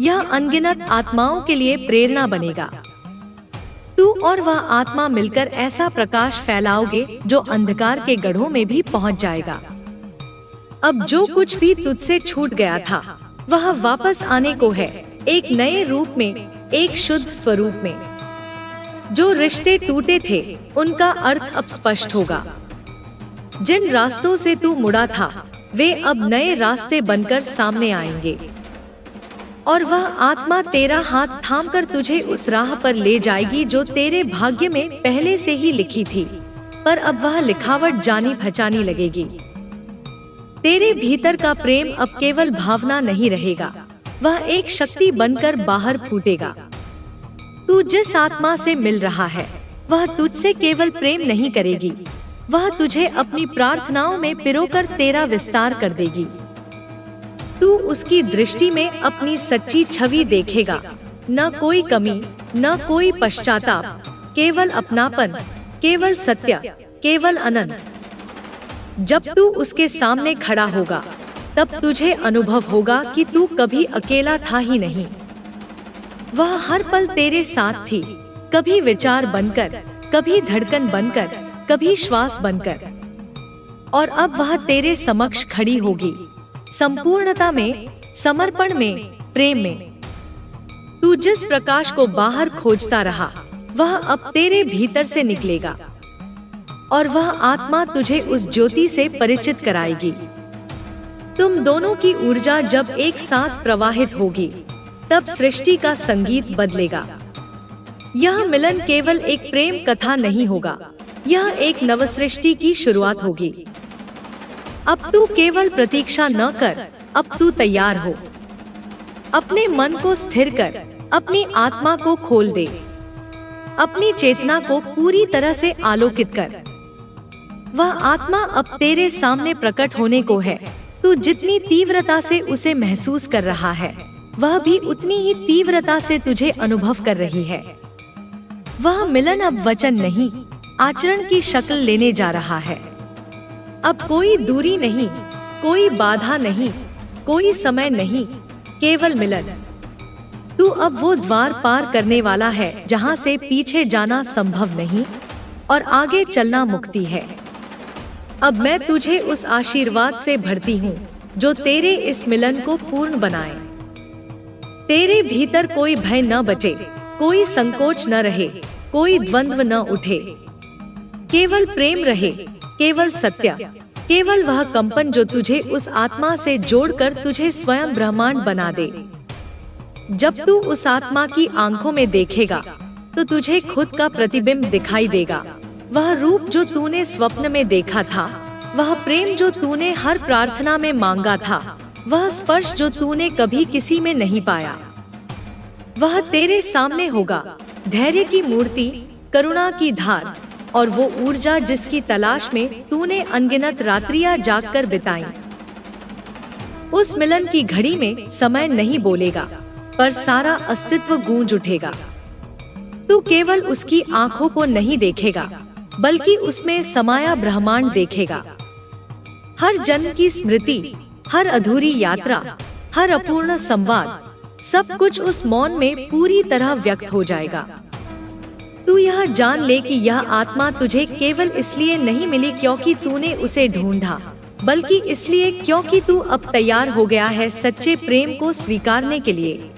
यह अनगिनत आत्माओं के लिए प्रेरणा बनेगा। तू और वह आत्मा मिलकर ऐसा प्रकाश फैलाओगे जो अंधकार के गड्ढों में भी पहुंच जाएगा। अब जो कुछ भी तुझसे छूट गया था वह वापस आने को है, एक नए रूप में, एक शुद्ध स्वरूप में। जो रिश्ते टूटे थे उनका अर्थ अब स्पष्ट होगा। जिन रास्तों से तू मुड़ा था वे अब नए रास्ते बनकर सामने आएंगे और वह आत्मा तेरा हाथ थामकर तुझे उस राह पर ले जाएगी जो तेरे भाग्य में पहले से ही लिखी थी, पर अब वह लिखावट जानी पहचानी लगेगी। तेरे भीतर का प्रेम अब केवल भावना नहीं रहेगा, वह एक शक्ति बनकर बाहर फूटेगा। तू जिस आत्मा से मिल रहा है वह तुझसे केवल प्रेम नहीं करेगी, वह तुझे अपनी प्रार्थनाओं में पिरोकर तेरा विस्तार कर देगी। तू उसकी दृष्टि में अपनी सच्ची छवि देखेगा, न कोई कमी, न कोई पश्चाताप, केवल अपनापन, केवल सत्य, केवल अनंत। जब तू उसके सामने खड़ा होगा तब तुझे अनुभव होगा कि तू कभी अकेला था ही नहीं। वह हर पल तेरे साथ थी, कभी विचार बनकर, कभी धड़कन बनकर, कभी श्वास बनकर। और अब वह तेरे समक्ष खड़ी होगी, संपूर्णता में, समर्पण में, प्रेम में। तू जिस प्रकाश को बाहर खोजता रहा वह अब तेरे भीतर से निकलेगा और वह आत्मा तुझे उस ज्योति से परिचित कराएगी। तुम दोनों की ऊर्जा जब एक साथ प्रवाहित होगी तब सृष्टि का संगीत बदलेगा। यह मिलन केवल एक प्रेम कथा नहीं होगा, यह एक नवसृष्टि की शुरुआत होगी। अब तू केवल प्रतीक्षा न कर, अब तू तैयार हो। अपने मन को स्थिर कर, अपनी आत्मा को खोल दे, अपनी चेतना को पूरी तरह से आलोकित कर। वह आत्मा अब तेरे सामने प्रकट होने को है। तू जितनी तीव्रता से उसे महसूस कर रहा है वह भी उतनी ही तीव्रता से तुझे अनुभव कर रही है। वह मिलन अब वचन नहीं, आचरण की शक्ल लेने जा रहा है। अब कोई दूरी नहीं, कोई बाधा नहीं, कोई समय नहीं, केवल मिलन। तू अब वो द्वार पार करने वाला है जहाँ से पीछे जाना संभव नहीं और आगे चलना मुक्ति है। अब मैं तुझे उस आशीर्वाद से भरती हूँ जो तेरे इस मिलन को पूर्ण बनाए। तेरे भीतर कोई भय न बचे, कोई संकोच न रहे, कोई द्वंद्व न उठे। केवल प्रेम रहे, केवल सत्य, केवल वह कंपन जो तुझे उस आत्मा से जोड़कर तुझे स्वयं ब्रह्मांड बना दे। जब तू उस आत्मा की आंखों में देखेगा तो तुझे खुद का प्रतिबिंब दिखाई देगा। वह रूप जो तूने स्वप्न में देखा था, वह प्रेम जो तूने हर प्रार्थना में मांगा था, वह स्पर्श जो तूने कभी किसी में नहीं पाया, वह तेरे सामने होगा। धैर्य की मूर्ति, करुणा की धार और वो ऊर्जा जिसकी तलाश में तूने अनगिनत रात्रियां जागकर बिताई। उस मिलन की घड़ी में समय नहीं बोलेगा पर सारा अस्तित्व गूंज उठेगा। तू केवल उसकी आंखों को नहीं देखेगा बल्कि उसमें समाया ब्रह्मांड देखेगा। हर जन्म की स्मृति, हर अधूरी यात्रा, हर अपूर्ण संवाद, सब कुछ उस मौन में पूरी तरह व्यक्त हो जाएगा। तू यह जान ले कि यह आत्मा तुझे केवल इसलिए नहीं मिली क्योंकि तूने उसे ढूंढा, बल्कि इसलिए क्योंकि तू अब तैयार हो गया है सच्चे प्रेम को स्वीकारने के लिए।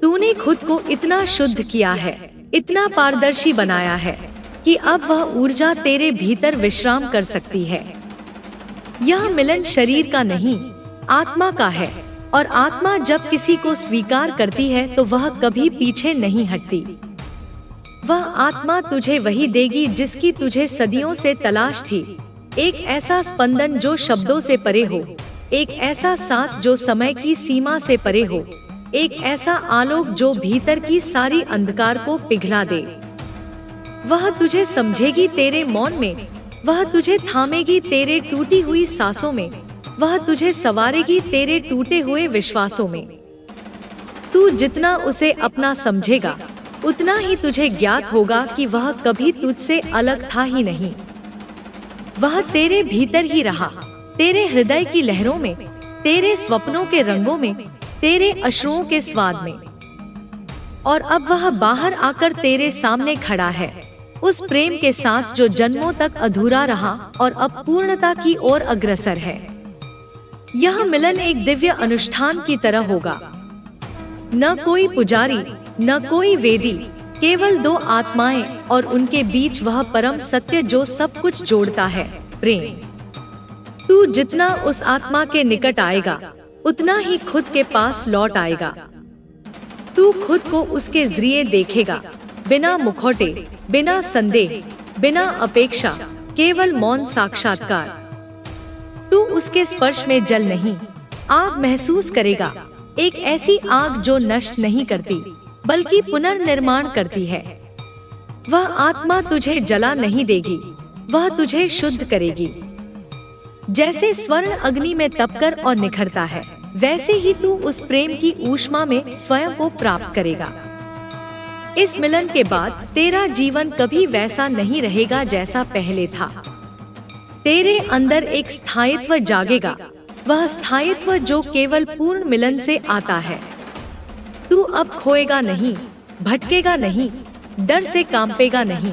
तूने खुद को इतना शुद्ध किया है, इतना पारदर्शी बनाया है कि अब वह ऊर्जा तेरे भीतर विश्राम कर सकती है। यह मिलन शरीर का नहीं, आत्मा का है और आत्मा जब किसी को स्वीकार करती है तो वह कभी पीछे नहीं हटती। वह आत्मा तुझे वही देगी जिसकी तुझे सदियों से तलाश थी। एक ऐसा स्पंदन जो शब्दों से परे हो, एक ऐसा साथ जो समय की सीमा से परे हो, एक ऐसा आलोक जो भीतर की सारी अंधकार को पिघला दे। वह तुझे समझेगी तेरे मौन में, वह तुझे थामेगी तेरे टूटी हुई सांसों में, वह तुझे संवारेगी तेरे टूटे हुए विश्वासों में। तू जितना उसे अपना समझेगा उतना ही तुझे ज्ञात होगा कि वह कभी तुझसे अलग था ही नहीं। वह तेरे भीतर ही रहा, तेरे हृदय की लहरों में, तेरे स्वप्नों के रंगों में, तेरे अश्रुओं के स्वाद में। और अब वह बाहर आकर तेरे सामने खड़ा है, उस प्रेम के साथ जो जन्मों तक अधूरा रहा और अब पूर्णता की ओर अग्रसर है। यह मिलन एक दिव्य अनुष्ठान की तरह होगा। न कोई पुजारी, न कोई वेदी, केवल दो आत्माएं और उनके बीच वह परम सत्य जो सब कुछ जोड़ता है, प्रेम। तू जितना उस आत्मा के निकट आएगा, उतना ही खुद के पास लौट आएगा। तू खुद को उसके जरिए देखेगा, बिना मुखौटे, बिना संदेह, बिना अपेक्षा, केवल मौन साक्षात्कार। तू उसके स्पर्श में जल नहीं, आग महसूस करेगा, एक ऐसी आग जो नष्ट नहीं करती बल्कि पुनर्निर्माण करती है। वह आत्मा तुझे जला नहीं देगी, वह तुझे शुद्ध करेगी। जैसे स्वर्ण अग्नि में तपकर और निखरता है, वैसे ही तू उस प्रेम की ऊष्मा में स्वयं को प्राप्त करेगा। इस मिलन के बाद तेरा जीवन कभी वैसा नहीं रहेगा जैसा पहले था। तेरे अंदर एक स्थायित्व जागेगा, वह स्थायित्व जो केवल पूर्ण मिलन से आता है। तू अब खोएगा नहीं, भटकेगा नहीं, डर से कांपेगा नहीं,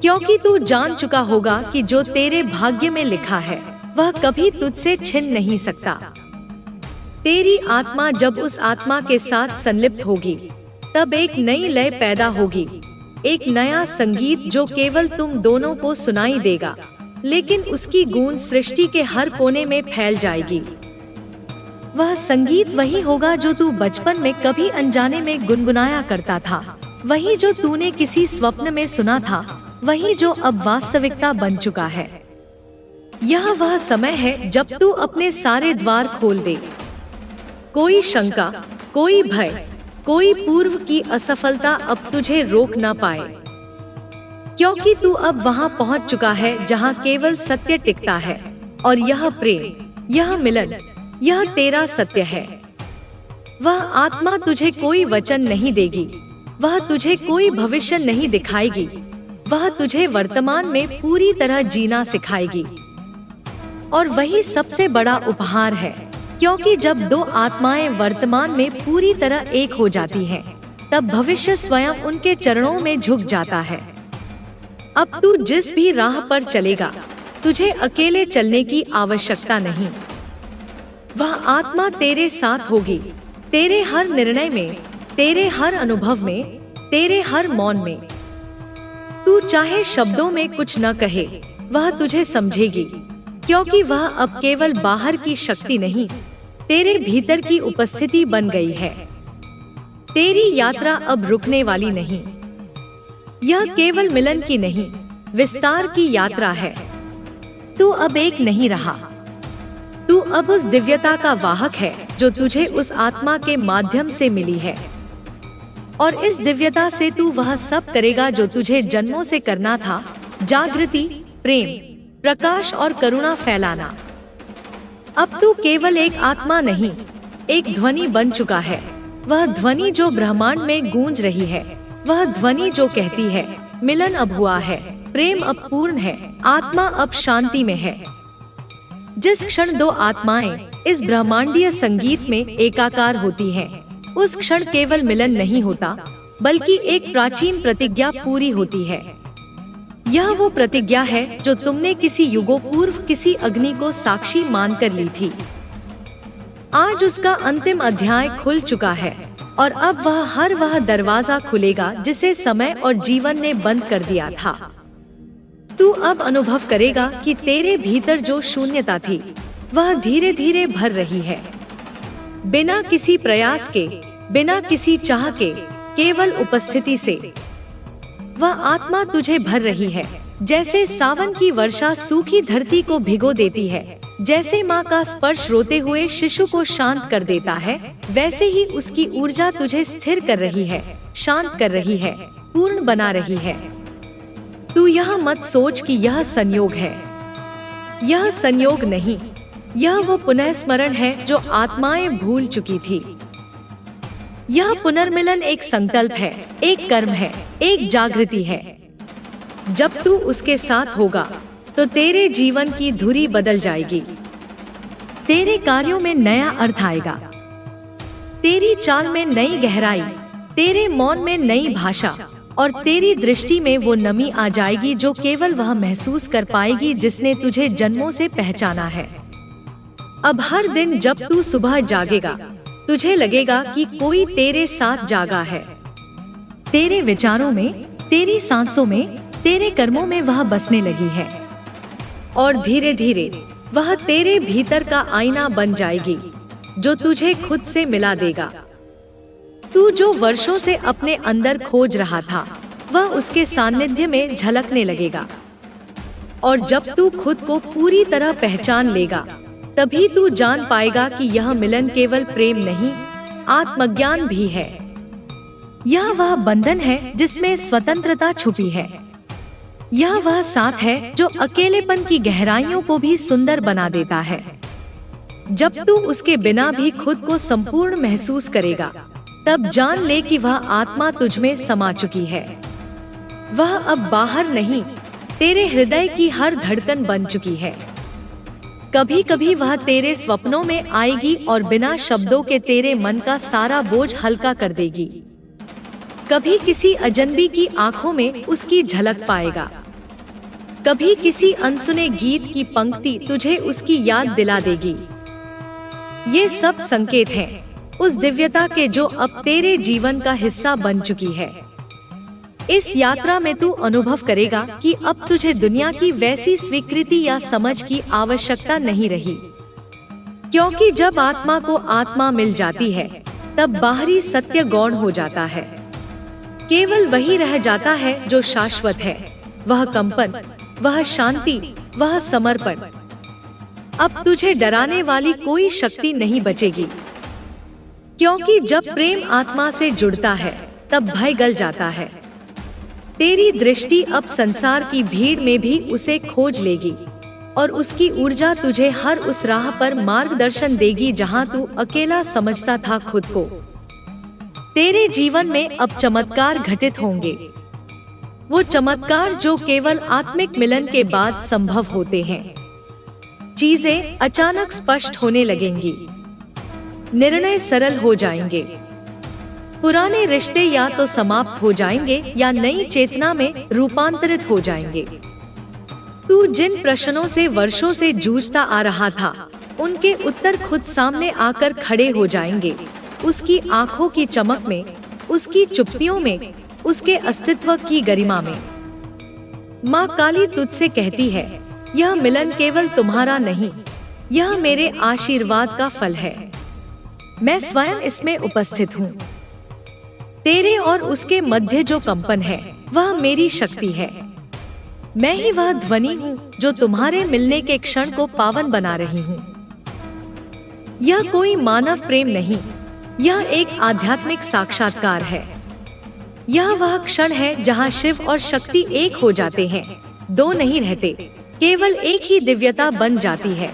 क्योंकि तू जान चुका होगा कि जो तेरे भाग्य में लिखा है वह कभी तुझसे छिन नहीं सकता। तेरी आत्मा जब उस आत्मा के साथ संलिप्त होगी, तब एक नई लय पैदा होगी, एक नया संगीत जो केवल तुम दोनों को सुनाई देगा, लेकिन उसकी गूंज सृष्टि के हर कोने में फैल जाएगी। वह संगीत वही होगा जो तू बचपन में कभी अनजाने में गुनगुनाया करता था, वही जो तूने किसी स्वप्न में सुना था, वही जो अब वास्तविकता बन चुका है। यह वह समय है जब तू अपने सारे द्वार खोल दे। कोई शंका, कोई भय, कोई पूर्व की असफलता अब तुझे रोक ना पाए, क्योंकि तू अब वहां पहुंच चुका है जहां केवल सत्य टिकता है। और यह प्रेम, यह मिलन, यह तेरा सत्य है। वह आत्मा तुझे कोई वचन नहीं देगी, वह तुझे कोई भविष्य नहीं दिखाएगी, वह तुझे वर्तमान में पूरी तरह जीना सिखाएगी। और वही सबसे बड़ा उपहार है, क्योंकि जब दो आत्माएं वर्तमान में पूरी तरह एक हो जाती हैं, तब भविष्य स्वयं उनके चरणों में झुक जाता है। अब तू जिस भी राह पर चलेगा, तुझे अकेले चलने की आवश्यकता नहीं। वह आत्मा तेरे साथ होगी, तेरे हर निर्णय में, तेरे हर अनुभव में, तेरे हर मौन में। तू चाहे शब्दों में कुछ न कहे, वह तुझे समझेगी, क्योंकि वह अब केवल बाहर की शक्ति नहीं, तेरे भीतर की उपस्थिति बन गई है। तेरी यात्रा अब रुकने वाली नहीं। यह केवल मिलन की नहीं, विस्तार की यात्रा है। तू अब एक नहीं रहा, तू अब उस दिव्यता का वाहक है जो तुझे उस आत्मा के माध्यम से मिली है। और इस दिव्यता से तू वह सब करेगा जो तुझे जन्मों से करना था, जागृति, प्रेम, प्रकाश और करुणा फैलाना। अब तू केवल एक आत्मा नहीं, एक ध्वनि बन चुका है। वह ध्वनि जो ब्रह्मांड में गूंज रही है, वह ध्वनि जो कहती है, मिलन अब हुआ है, प्रेम अब पूर्ण है, आत्मा अब शांति में है। जिस क्षण दो आत्माएं इस ब्रह्मांडीय संगीत में एकाकार होती हैं, उस क्षण केवल मिलन नहीं होता, बल्कि एक प्राचीन प्रतिज्ञा पूरी होती है। यह वो प्रतिज्ञा है जो तुमने किसी युगों पूर्व किसी अग्नि को साक्षी मानकर ली थी। आज उसका अंतिम अध्याय खुल चुका है और अब वह दरवाजा खुलेगा जिसे समय और जीवन ने बंद कर दिया था। तू अब अनुभव करेगा कि तेरे भीतर जो शून्यता थी, वह धीरे धीरे भर रही है। बिना किसी प्रयास के, बिना किसी चाह के, केवल उपस्थिति से वह आत्मा तुझे भर रही है। जैसे सावन की वर्षा सूखी धरती को भिगो देती है, जैसे माँ का स्पर्श रोते हुए शिशु को शांत कर देता है, वैसे ही उसकी ऊर्जा तुझे स्थिर कर रही है, शांत कर रही है, पूर्ण बना रही है। तू यह मत सोच कि यह संयोग है। यह संयोग नहीं, यह वो पुनः स्मरण है जो आत्माएं भूल चुकी थी। यह पुनर्मिलन एक संकल्प है, एक कर्म है, एक जागृति है। जब तू उसके साथ होगा तो तेरे जीवन की धुरी बदल जाएगी, तेरे कार्यों में नया अर्थ आएगा, तेरी चाल में नई गहराई, तेरे मौन में नई भाषा और तेरी दृष्टि में वो नमी आ जाएगी जो केवल वह महसूस कर पाएगी जिसने तुझे जन्मों से पहचाना है। अब हर दिन जब तू सुबह जागेगा, तुझे लगेगा कि कोई तेरे साथ जागा है। तेरे विचारों में, तेरी सांसों में, तेरे कर्मों में वह बसने लगी है और धीरे धीरे वह तेरे भीतर का आईना बन जाएगी जो तुझे खुद से मिला देगा। तू जो वर्षों से अपने अंदर खोज रहा था, वह उसके सानिध्य में झलकने लगेगा। और जब तू खुद को पूरी तरह पहचान लेगा, तभी तू जान पाएगा कि यह मिलन केवल प्रेम नहीं, आत्मज्ञान भी है। यह वह बंधन है जिसमें स्वतंत्रता छुपी है। यह वह साथ है जो अकेलेपन की गहराइयों को भी सुंदर बना देता है। जब तू उसके बिना भी खुद को संपूर्ण महसूस करेगा, तब जान ले कि वह आत्मा तुझमें समा चुकी है। वह अब बाहर नहीं, तेरे हृदय की हर धड़कन बन चुकी है। कभी कभी वह तेरे स्वप्नों में आएगी और बिना शब्दों के तेरे मन का सारा बोझ हल्का कर देगी। कभी किसी अजनबी की आंखों में उसकी झलक पाएगा, कभी किसी अनसुने गीत की पंक्ति तुझे उसकी याद दिला देगी। ये सब संकेत हैं उस दिव्यता के जो अब तेरे जीवन का हिस्सा बन चुकी है। इस यात्रा में तू अनुभव करेगा कि अब तुझे दुनिया की वैसी स्वीकृति या समझ की आवश्यकता नहीं रही, क्योंकि जब आत्मा को आत्मा मिल जाती है, तब बाहरी सत्य गौण हो जाता है। केवल वही रह जाता है जो शाश्वत है, वह कंपन, वह शांति, वह समर्पण। अब तुझे डराने वाली कोई शक्ति नहीं बचेगी, क्योंकि जब प्रेम आत्मा से जुड़ता है, तब भय गल जाता है। तेरी दृष्टि अब संसार की भीड़ में भी उसे खोज लेगी और उसकी ऊर्जा तुझे हर उस राह पर मार्गदर्शन देगी जहां तू अकेला समझता था खुद को। तेरे जीवन में अब चमत्कार घटित होंगे, वो चमत्कार जो केवल आत्मिक मिलन के बाद संभव होते हैं। चीजें अचानक स्पष्ट होने लगेंगी, निर्णय सरल हो जाएंगे, पुराने रिश्ते या तो समाप्त हो जाएंगे या नई चेतना में रूपांतरित हो जाएंगे। तू जिन प्रश्नों से वर्षों से जूझता आ रहा था, उनके उत्तर खुद सामने आकर खड़े हो जाएंगे। उसकी आंखों की चमक में, उसकी चुप्पियों में, उसके अस्तित्व की गरिमा में। माँ काली तुझसे कहती है, यह मिलन केवल तुम्हारा नहीं, यह मेरे आशीर्वाद का फल है। मैं स्वयं इसमें उपस्थित हूँ। तेरे और उसके मध्य जो कंपन है, वह मेरी शक्ति है। मैं ही वह ध्वनि हूँ जो तुम्हारे मिलने के क्षण को पावन बना रही हूँ। यह कोई मानव प्रेम नहीं, यह एक आध्यात्मिक साक्षात्कार है। यह वह क्षण है जहाँ शिव और शक्ति एक हो जाते हैं, दो नहीं रहते, केवल एक ही दिव्यता बन जाती है।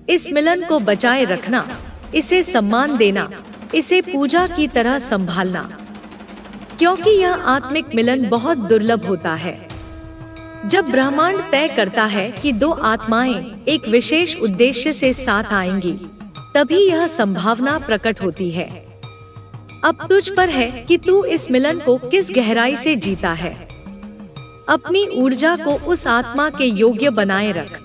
इस मिलन को बचाए रखना, इसे सम्मान देना, इसे पूजा की तरह संभालना, क्योंकि यह आत्मिक मिलन बहुत दुर्लभ होता है। जब ब्रह्मांड तय करता है कि दो आत्माएं एक विशेष उद्देश्य से साथ आएंगी, तभी यह संभावना प्रकट होती है। अब तुझ पर है कि तू इस मिलन को किस गहराई से जीता है। अपनी ऊर्जा को उस आत्मा के योग्य बनाए रख,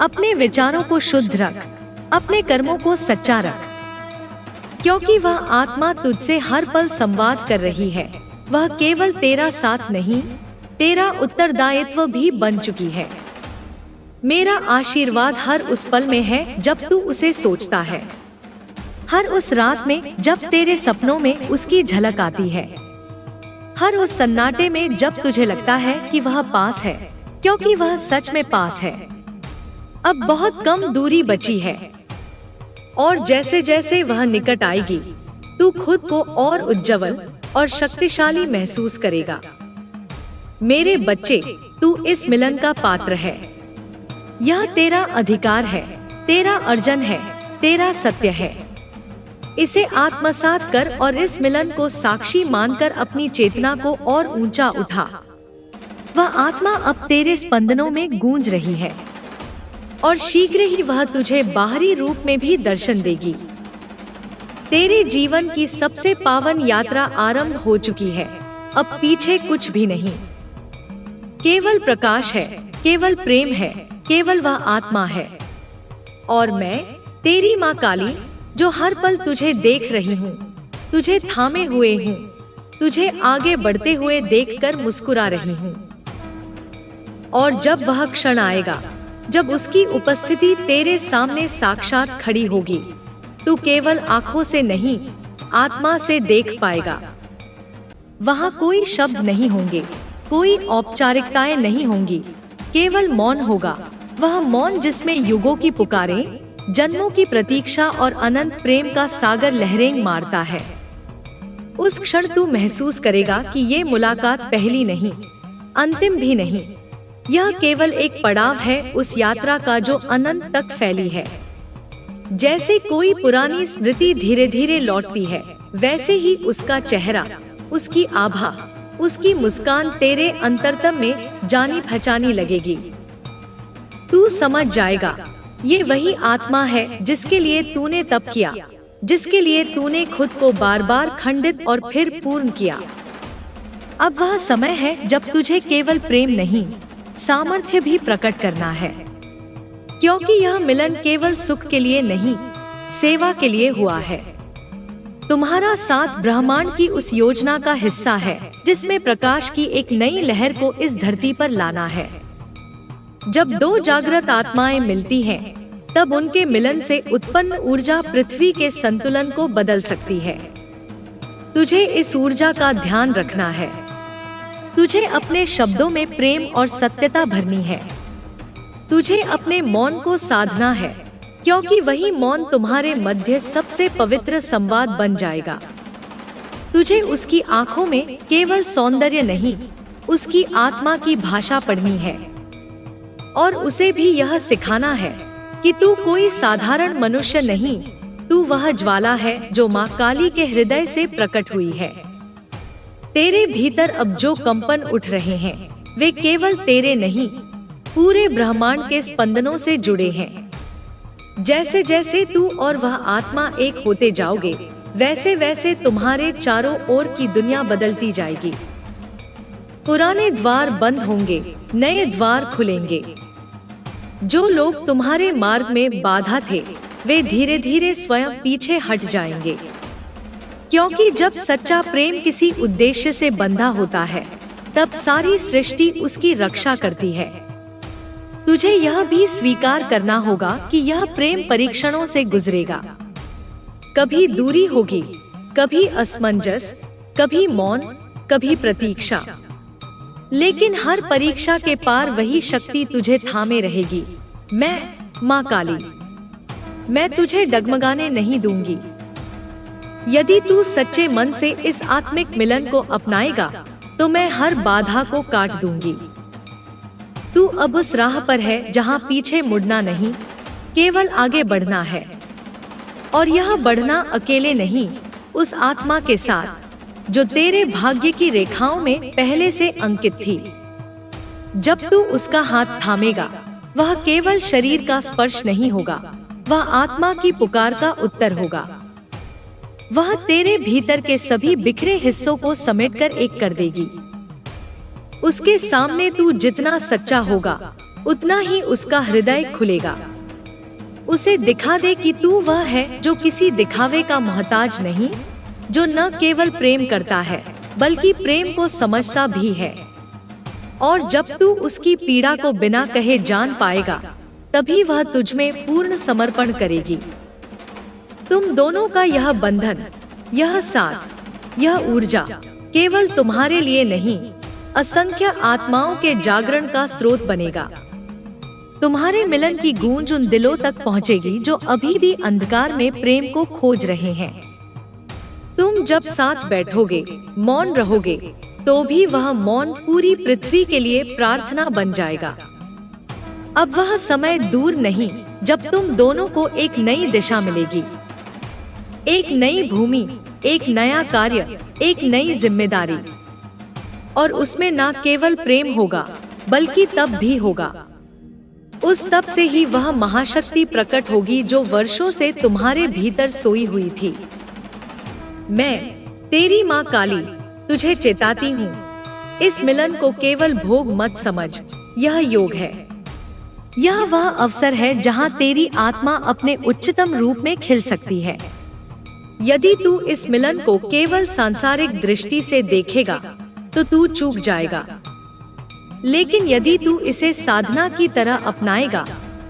अपने विचारों को शुद्ध रख, अपने कर्मों को सच्चा रख, क्योंकि वह आत्मा तुझसे हर पल संवाद कर रही है। वह केवल तेरा साथ नहीं, तेरा उत्तरदायित्व भी बन चुकी है। मेरा आशीर्वाद हर उस पल में है जब तू उसे सोचता है, हर उस रात में जब तेरे सपनों में उसकी झलक आती है, हर उस सन्नाटे में जब तुझे लगता है कि वह पास है, क्योंकि वह सच में पास है। अब बहुत कम दूरी बची है और जैसे जैसे वह निकट आएगी, तू खुद को और उज्जवल और शक्तिशाली महसूस करेगा। मेरे बच्चे, तू इस मिलन का पात्र है। यह तेरा अधिकार है, तेरा अर्जन है, तेरा सत्य है। इसे आत्मसात कर और इस मिलन को साक्षी मानकर अपनी चेतना को और ऊंचा उठा। वह आत्मा अब तेरे स्पंदनों में गूंज रही है और शीघ्र ही वह तुझे बाहरी रूप में भी दर्शन देगी। तेरे जीवन की सबसे पावन यात्रा आरंभ हो चुकी है। अब पीछे कुछ भी नहीं, केवल प्रकाश है, केवल प्रेम है, केवल वह आत्मा है। और मैं तेरी माँ काली, जो हर पल तुझे देख रही हूँ, तुझे थामे हुए हूँ, तुझे आगे बढ़ते हुए देखकर मुस्कुरा रही हूँ। और जब वह क्षण आएगा, जब उसकी उपस्थिति तेरे सामने साक्षात खड़ी होगी, तू केवल आंखों से नहीं, आत्मा से देख पाएगा। वहाँ कोई शब्द नहीं होंगे, कोई औपचारिकताएं नहीं होंगी, केवल मौन होगा। वह मौन जिसमें युगों की पुकारें, जन्मों की प्रतीक्षा और अनंत प्रेम का सागर लहरें मारता है। उस क्षण तू महसूस करेगा कि ये मुलाकात पहली नहीं, अंतिम भी नहीं, यह केवल एक पड़ाव है उस यात्रा का जो अनंत तक फैली है। जैसे कोई पुरानी स्मृति धीरे धीरे लौटती है, वैसे ही उसका चेहरा, उसकी आभा, उसकी मुस्कान तेरे अंतरतम में जानी पहचानी लगेगी। तू समझ जाएगा, ये वही आत्मा है जिसके लिए तूने तप किया, जिसके लिए तूने खुद को बार बार खंडित और फिर पूर्ण किया। अब वह समय है जब तुझे केवल प्रेम नहीं, सामर्थ्य भी प्रकट करना है, क्योंकि यह मिलन केवल सुख के लिए नहीं, सेवा के लिए हुआ है। तुम्हारा साथ ब्रह्मांड की उस योजना का हिस्सा है जिसमें प्रकाश की एक नई लहर को इस धरती पर लाना है। जब दो जागृत आत्माएं मिलती हैं, तब उनके मिलन से उत्पन्न ऊर्जा पृथ्वी के संतुलन को बदल सकती है। तुझे इस ऊर्जा का ध्यान रखना है। तुझे अपने शब्दों में प्रेम और सत्यता भरनी है। तुझे अपने मौन को साधना है, क्योंकि वही मौन तुम्हारे मध्य सबसे पवित्र संवाद बन जाएगा। तुझे उसकी आंखों में केवल सौंदर्य नहीं, उसकी आत्मा की भाषा पढ़नी है। और उसे भी यह सिखाना है कि तू कोई साधारण मनुष्य नहीं, तू वह ज्वाला है जो माँ काली के हृदय से प्रकट हुई है। तेरे भीतर अब जो कंपन उठ रहे हैं, वे केवल तेरे नहीं, पूरे ब्रह्मांड के स्पंदनों से जुड़े हैं। जैसे जैसे तू और वह आत्मा एक होते जाओगे, वैसे वैसे तुम्हारे चारों ओर की दुनिया बदलती जाएगी। पुराने द्वार बंद होंगे, नए द्वार खुलेंगे। जो लोग तुम्हारे मार्ग में बाधा थे, वे धीरे धीरे स्वयं पीछे हट जाएंगे, क्योंकि जब सच्चा प्रेम किसी उद्देश्य से बंधा होता है, तब सारी सृष्टि उसकी रक्षा करती है। तुझे यह भी स्वीकार करना होगा कि यह प्रेम परीक्षणों से गुजरेगा। कभी दूरी होगी, कभी असमंजस, कभी मौन, कभी प्रतीक्षा, लेकिन हर परीक्षा के पार वही शक्ति तुझे थामे रहेगी। मैं माँ काली, मैं तुझे डगमगाने नहीं दूंगी। यदि तू सच्चे मन से इस आत्मिक मिलन को अपनाएगा, तो मैं हर बाधा को काट दूंगी। तू अब उस राह पर है जहाँ पीछे मुड़ना नहीं, केवल आगे बढ़ना है। और यह बढ़ना अकेले नहीं, उस आत्मा के साथ जो तेरे भाग्य की रेखाओं में पहले से अंकित थी। जब तू उसका हाथ थामेगा, वह केवल शरीर का स्पर्श नहीं होगा, वह आत्मा की पुकार का उत्तर होगा। वह तेरे भीतर के सभी बिखरे हिस्सों को समेटकर एक कर देगी। उसके सामने तू जितना सच्चा होगा, उतना ही उसका हृदय खुलेगा। उसे दिखा दे कि तू वह है जो किसी दिखावे का मोहताज नहीं, जो न केवल प्रेम करता है, बल्कि प्रेम को समझता भी है। और जब तू उसकी पीड़ा को बिना कहे जान पाएगा, तभी वह तुझमें पूर्ण समर्पण करेगी। तुम दोनों का यह बंधन, यह साथ, यह ऊर्जा केवल तुम्हारे लिए नहीं, असंख्य आत्माओं के जागरण का स्रोत बनेगा। तुम्हारे मिलन की गूंज उन दिलों तक पहुंचेगी जो अभी भी अंधकार में प्रेम को खोज रहे हैं। तुम जब साथ बैठोगे, मौन रहोगे, तो भी वह मौन पूरी पृथ्वी के लिए प्रार्थना बन जाएगा। अब वह समय दूर नहीं जब तुम दोनों को एक नई दिशा मिलेगी, एक नई भूमि, एक नया कार्य, एक नई जिम्मेदारी। और उसमें ना केवल प्रेम होगा, बल्कि तप भी होगा। उस तप से ही वह महाशक्ति प्रकट होगी जो वर्षों से तुम्हारे भीतर सोई हुई थी। मैं तेरी माँ काली तुझे चेताती हूँ, इस मिलन को केवल भोग मत समझ, यह योग है। यह वह अवसर है जहाँ तेरी आत्मा अपने उच्चतम रूप में खिल सकती है। यदि तू इस मिलन को केवल सांसारिक दृष्टि से देखेगा तो तू चूक जाएगा, लेकिन यदि तू इसे साधना की तरह अपनाएगा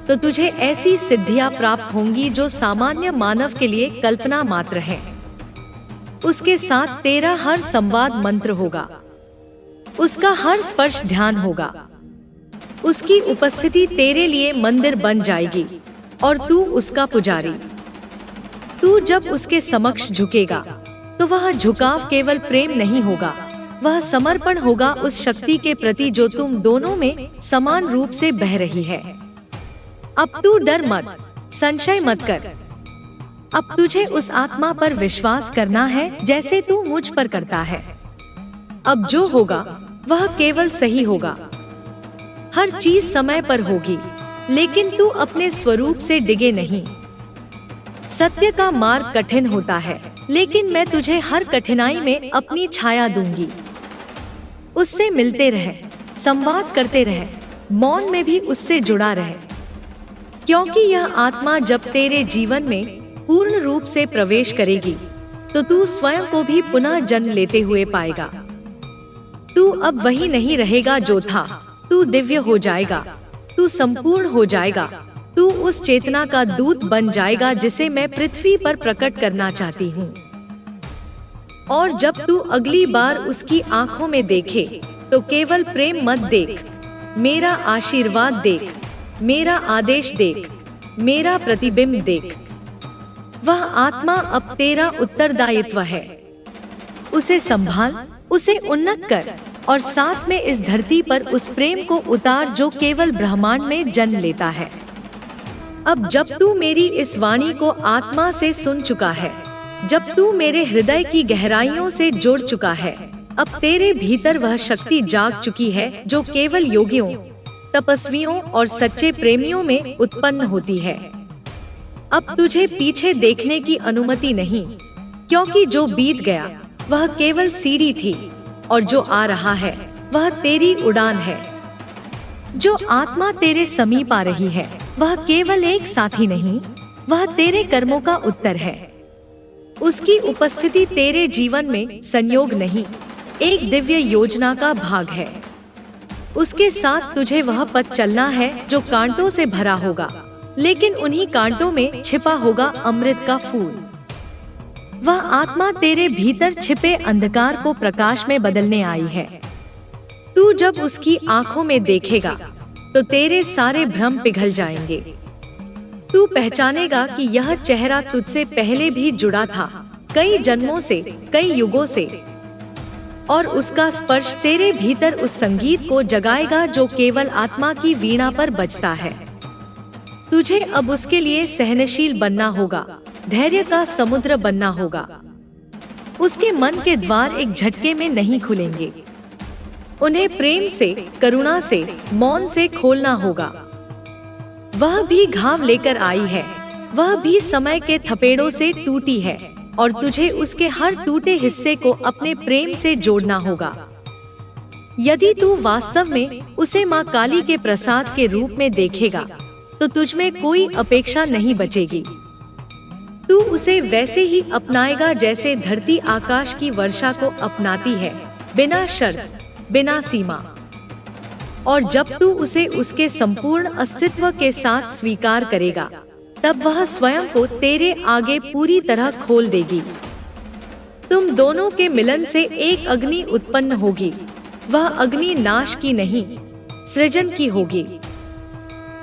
तो तुझे ऐसी सिद्धियां प्राप्त होंगी जो सामान्य मानव के लिए कल्पना मात्र है। उसके साथ तेरा हर संवाद मंत्र होगा, उसका हर स्पर्श ध्यान होगा, उसकी उपस्थिति तेरे लिए मंदिर बन जाएगी और तू उसका पुजारी। तू जब उसके समक्ष झुकेगा तो वह झुकाव केवल प्रेम नहीं होगा, वह समर्पण होगा उस शक्ति के प्रति जो तुम दोनों में समान रूप से बह रही है। अब तू डर मत, संशय मत कर। अब तुझे उस आत्मा पर विश्वास करना है जैसे तू मुझ पर करता है। अब जो होगा वह केवल सही होगा। हर चीज समय पर होगी, लेकिन तू अपने स्वरूप से डिगे नहीं। सत्य का मार्ग कठिन होता है, लेकिन मैं तुझे हर कठिनाई में अपनी छाया दूंगी। उससे मिलते रहे, संवाद करते रहे, मौन में भी उससे जुड़ा रहे, क्योंकि यह आत्मा जब तेरे जीवन में पूर्ण रूप से प्रवेश करेगी तो तू स्वयं को भी पुनः जन्म लेते हुए पाएगा। तू अब वही नहीं रहेगा जो था, तू दिव्य हो जाएगा, तू संपूर्ण हो जाएगा, तू उस चेतना का दूत बन जाएगा जिसे मैं पृथ्वी पर प्रकट करना चाहती हूँ। और जब तू अगली बार उसकी आंखों में देखे तो केवल प्रेम मत देख, मेरा आशीर्वाद देख, मेरा आदेश देख, मेरा प्रतिबिंब देख। वह आत्मा अब तेरा उत्तरदायित्व है। उसे संभाल, उसे उन्नत कर और साथ में इस धरती पर उस प्रेम को उतार जो केवल ब्रह्मांड में जन्म लेता है। अब जब तू मेरी इस वाणी को आत्मा से सुन चुका है, जब तू मेरे हृदय की गहराइयों से जुड़ चुका है, अब तेरे भीतर वह शक्ति जाग चुकी है जो केवल योगियों, तपस्वियों और सच्चे प्रेमियों में उत्पन्न होती है। अब तुझे पीछे देखने की अनुमति नहीं, क्योंकि जो बीत गया वह केवल सीढ़ी थी और जो आ रहा है वह तेरी उड़ान है। जो आत्मा तेरे समीप आ रही है वह केवल एक साथी नहीं, वह तेरे कर्मों का उत्तर है। उसकी उपस्थिति तेरे जीवन में संयोग नहीं, एक दिव्य योजना का भाग है। उसके साथ तुझे वह पथ चलना है जो कांटों से भरा होगा, लेकिन उन्हीं कांटों में छिपा होगा अमृत का फूल। वह आत्मा तेरे भीतर छिपे अंधकार को प्रकाश में बदलने आई है। तू जब उसकी आंखों में देखेगा तो तेरे सारे भ्रम पिघल जाएंगे। तू पहचानेगा कि यह चेहरा तुझसे पहले भी जुड़ा था, कई जन्मों से, कई युगों से, और उसका स्पर्श तेरे भीतर उस संगीत को जगाएगा जो केवल आत्मा की वीणा पर बजता है। तुझे अब उसके लिए सहनशील बनना होगा, धैर्य का समुद्र बनना होगा। उसके मन के द्वार एक झटके में नहीं खुलेंगे, उन्हें प्रेम से, करुणा से, मौन से खोलना होगा। वह भी घाव लेकर आई है, वह भी समय के थपेड़ों से टूटी है और तुझे उसके हर टूटे हिस्से को अपने प्रेम से जोड़ना होगा। यदि तू वास्तव में उसे माँ काली के प्रसाद के रूप में देखेगा तो तुझमें कोई अपेक्षा नहीं बचेगी। तू उसे वैसे ही अपनाएगा जैसे धरती आकाश की वर्षा को अपनाती है, बिना शर्त, बिना सीमा। और जब तू उसे उसके संपूर्ण अस्तित्व के साथ स्वीकार करेगा तब वह स्वयं को तेरे आगे पूरी तरह खोल देगी। तुम दोनों के मिलन से एक अग्नि उत्पन्न होगी। वह अग्नि नाश की नहीं, सृजन की होगी।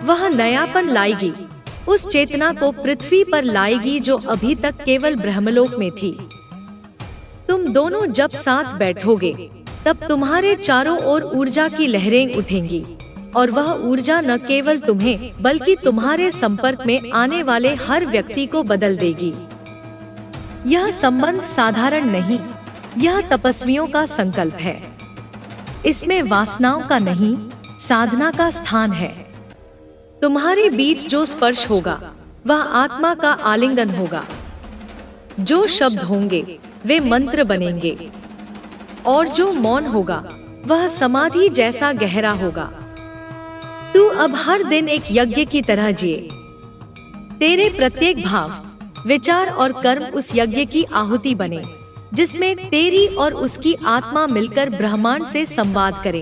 वह नयापन लाएगी, उस चेतना को पृथ्वी पर लाएगी जो अभी तक केवल ब्रह्मलोक में थी। तुम दोनों जब साथ बैठोगे तब तुम्हारे चारों ओर ऊर्जा की लहरें उठेंगी और वह ऊर्जा न केवल तुम्हें बल्कि तुम्हारे संपर्क में आने वाले हर व्यक्ति को बदल देगी। यह संबंध साधारण नहीं, यह तपस्वियों का संकल्प है। इसमें वासनाओं का नहीं, साधना का स्थान है। तुम्हारे बीच जो स्पर्श होगा वह आत्मा का आलिंगन होगा। जो शब्द होंगे वे मंत्र बनेंगे, और जो मौन होगा वह समाधि जैसा गहरा होगा। तू अब हर दिन एक यज्ञ की तरह जिए। तेरे प्रत्येक भाव, विचार और कर्म उस यज्ञ की आहुति बने, जिसमें तेरी और उसकी आत्मा मिलकर ब्रह्मांड से संवाद करे।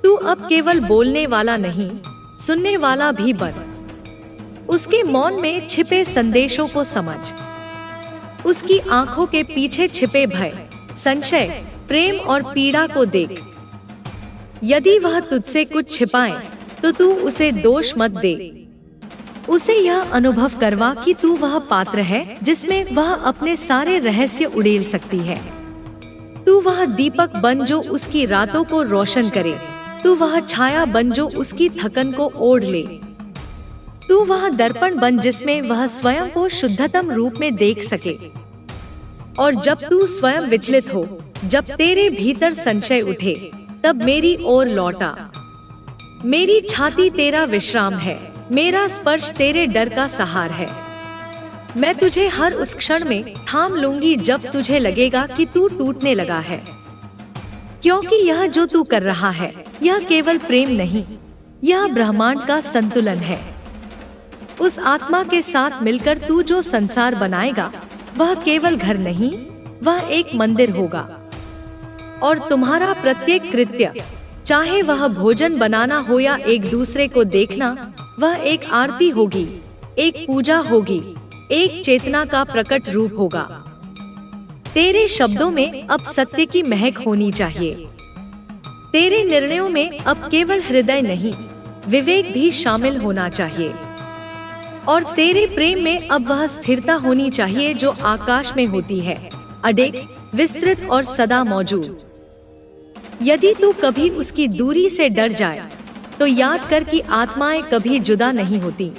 तू अब केवल बोलने वाला नहीं, सुनने वाला भी बन। उसके मौन में छिपे संदेशों को समझ, उसकी आंखों के पीछे छिपे भय, संशय, प्रेम और पीड़ा को देख। यदि वह तुझसे कुछ छिपाए तो तू उसे दोष मत दे। उसे यह अनुभव करवा कि तू वह पात्र है जिसमें वह अपने सारे रहस्य उड़ेल सकती है। तू वह दीपक बन जो उसकी रातों को रोशन करे। तू वह छाया बन जो उसकी थकन को ओढ़ ले। तू वह दर्पण बन जिसमें वह स्वयं को शुद्धतम रूप में देख सके। और जब तू स्वयं विचलित हो, जब तेरे भीतर संशय उठे, तब मेरी ओर लौटा। मेरी छाती तेरा विश्राम है, मेरा स्पर्श तेरे डर का सहार है। मैं तुझे हर उस क्षण में थाम लूंगी जब तुझे लगेगा कि तू टूटने लगा है, क्योंकि यह जो तू कर रहा है यह केवल प्रेम नहीं, यह ब्रह्मांड का संतुलन है। उस आत्मा के साथ मिलकर तू जो संसार बनाएगा वह केवल घर नहीं, वह एक मंदिर होगा। और तुम्हारा प्रत्येक कृत्य, चाहे वह भोजन बनाना हो या एक दूसरे को देखना, वह एक आरती होगी, एक पूजा होगी, एक चेतना का प्रकट रूप होगा। तेरे शब्दों में अब सत्य की महक होनी चाहिए। तेरे निर्णयों में अब केवल हृदय नहीं, विवेक भी शामिल होना चाहिए। और तेरे प्रेम में अब वह स्थिरता होनी चाहिए जो आकाश में होती है, अडिग, विस्तृत और सदा मौजूद। यदि तू कभी उसकी दूरी से डर जाए तो याद कर कि आत्माएं कभी जुदा नहीं होती।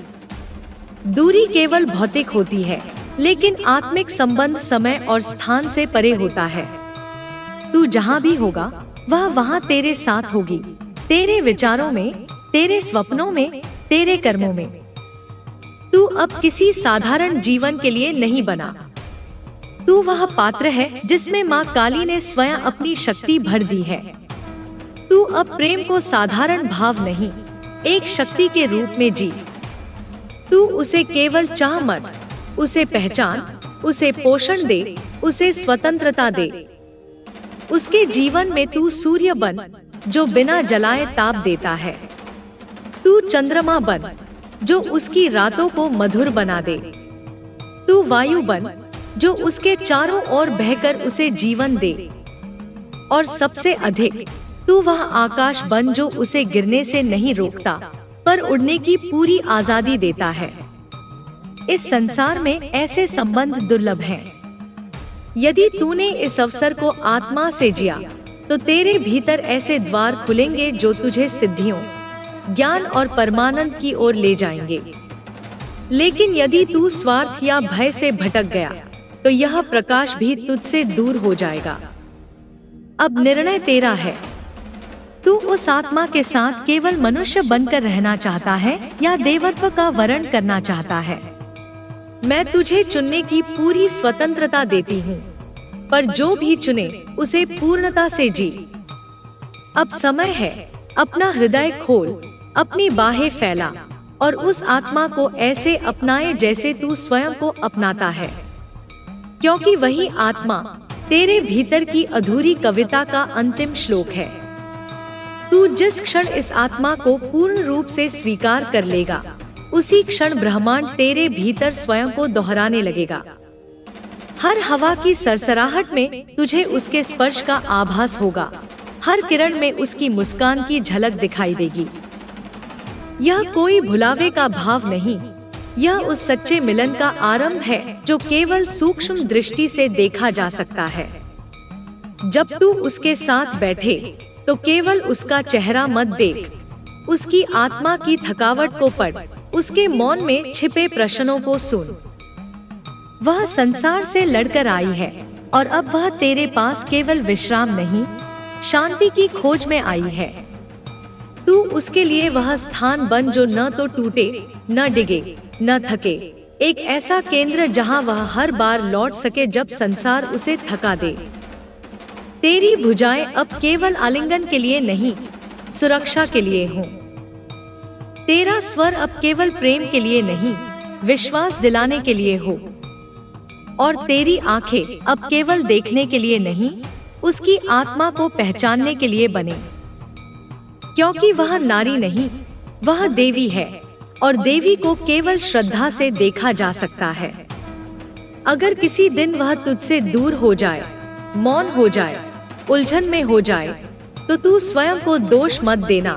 दूरी केवल भौतिक होती है, लेकिन आत्मिक संबंध समय और स्थान से परे होता है। तू जहाँ भी होगा वह वहाँ तेरे साथ होगी, तेरे विचारों में, तेरे स्वप्नों में, तेरे कर्मों में। तू अब किसी साधारण जीवन के लिए नहीं बना। तू वह पात्र है जिसमें माँ काली ने स्वयं अपनी शक्ति भर दी है। तू अब प्रेम को साधारण भाव नहीं, एक शक्ति के रूप में जी। तू उसे केवल चाह मत, उसे पहचान, उसे पोषण दे, उसे स्वतंत्रता दे। उसके जीवन में तू सूर्य बन जो बिना जलाए ताप देता है। तू चंद्रमा बन जो उसकी रातों को मधुर बना दे। तू वायु बन जो उसके चारों ओर बहकर उसे जीवन दे। और सबसे अधिक तू वह आकाश बन जो उसे गिरने से नहीं रोकता, पर उड़ने की पूरी आजादी देता है। इस संसार में ऐसे संबंध दुर्लभ हैं। यदि तूने इस अवसर को आत्मा से जिया तो तेरे भीतर ऐसे द्वार खुलेंगे जो तुझे सिद्धियों, ज्ञान और परमानंद की ओर ले जाएंगे। लेकिन यदि तू स्वार्थ या भय से भटक गया तो यह प्रकाश भी तुझसे दूर हो जाएगा। अब निर्णय तेरा है। तू उस आत्मा के साथ केवल मनुष्य बनकर रहना चाहता है या देवत्व का वर्ण करना चाहता है। मैं तुझे चुनने की पूरी स्वतंत्रता देती हूँ, पर जो भी चुने उसे पूर्णता से जी। अब समय है, अपना हृदय खोल, अपनी बाहें फैला और उस आत्मा को ऐसे अपनाए जैसे तू स्वयं को अपनाता है, क्योंकि वही आत्मा तेरे भीतर की अधूरी कविता का अंतिम श्लोक है। तू जिस क्षण इस आत्मा को पूर्ण रूप से स्वीकार कर लेगा, उसी क्षण ब्रह्मांड तेरे भीतर स्वयं को दोहराने लगेगा। हर हवा की सरसराहट में तुझे उसके स्पर्श का आभास होगा, हर किरण में उसकी मुस्कान की झलक दिखाई देगी। यह कोई भुलावे का भाव नहीं, यह उस सच्चे मिलन का आरंभ है जो केवल सूक्ष्म दृष्टि से देखा जा सकता है। जब तू उसके साथ बैठे तो केवल उसका चेहरा मत देख, उसकी आत्मा की थकावट को पढ़, उसके मौन में छिपे प्रश्नों को सुन। वह संसार से लड़कर आई है और अब वह तेरे पास केवल विश्राम नहीं, शांति की खोज में आई है। तू उसके लिए वह स्थान बन जो न तो टूटे, न डिगे, न थके, एक ऐसा केंद्र जहां वह हर बार लौट सके जब संसार उसे थका दे। तेरी भुजाएं अब केवल आलिंगन के लिए नहीं, सुरक्षा के लिए हों। तेरा स्वर अब केवल प्रेम के लिए नहीं, विश्वास दिलाने के लिए हो। और तेरी आंखें अब केवल देखने के लिए नहीं, उसकी आत्मा को पहचानने के लिए बने। क्योंकि वह नारी नहीं, वह देवी है, और देवी को केवल श्रद्धा से देखा जा सकता है। अगर किसी दिन वह तुझसे दूर हो जाए, मौन हो जाए, उलझन में हो जाए, तो तू स्वयं को दोष मत देना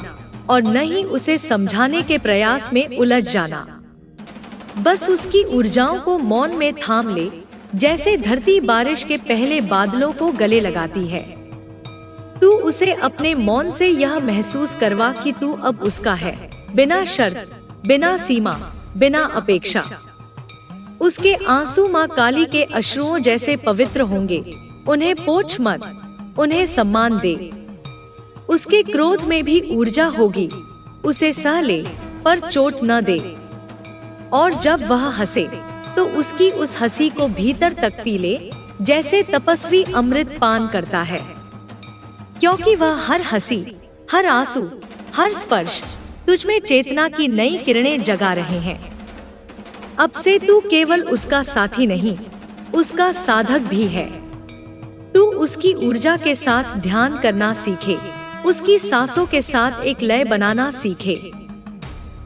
और न ही उसे समझाने के प्रयास में उलझ जाना। बस उसकी ऊर्जाओं को मौन में थाम ले, जैसे धरती बारिश के पहले बादलों को गले लगाती है। तू उसे अपने मौन से यह महसूस करवा कि तू अब उसका है, बिना शर्त, बिना सीमा, बिना अपेक्षा। उसके आंसू माँ काली के अश्रुओं जैसे पवित्र होंगे। उन्हें पोंछ मत, उन्हें सम्मान दे। उसके क्रोध में भी ऊर्जा होगी, उसे सह ले पर चोट न दे। और जब वह हंसे तो उसकी उस हंसी को भीतर तक पी ले, जैसे तपस्वी अमृत पान करता है। क्योंकि वह हर हंसी, हर आंसू, हर स्पर्श तुझमें चेतना की नई किरणें जगा रहे हैं। अब से तू केवल उसका साथी नहीं, उसका साधक भी है। तू उसकी ऊर्जा के साथ ध्यान करना सीखे, उसकी सांसों के साथ एक लय बनाना सीखे।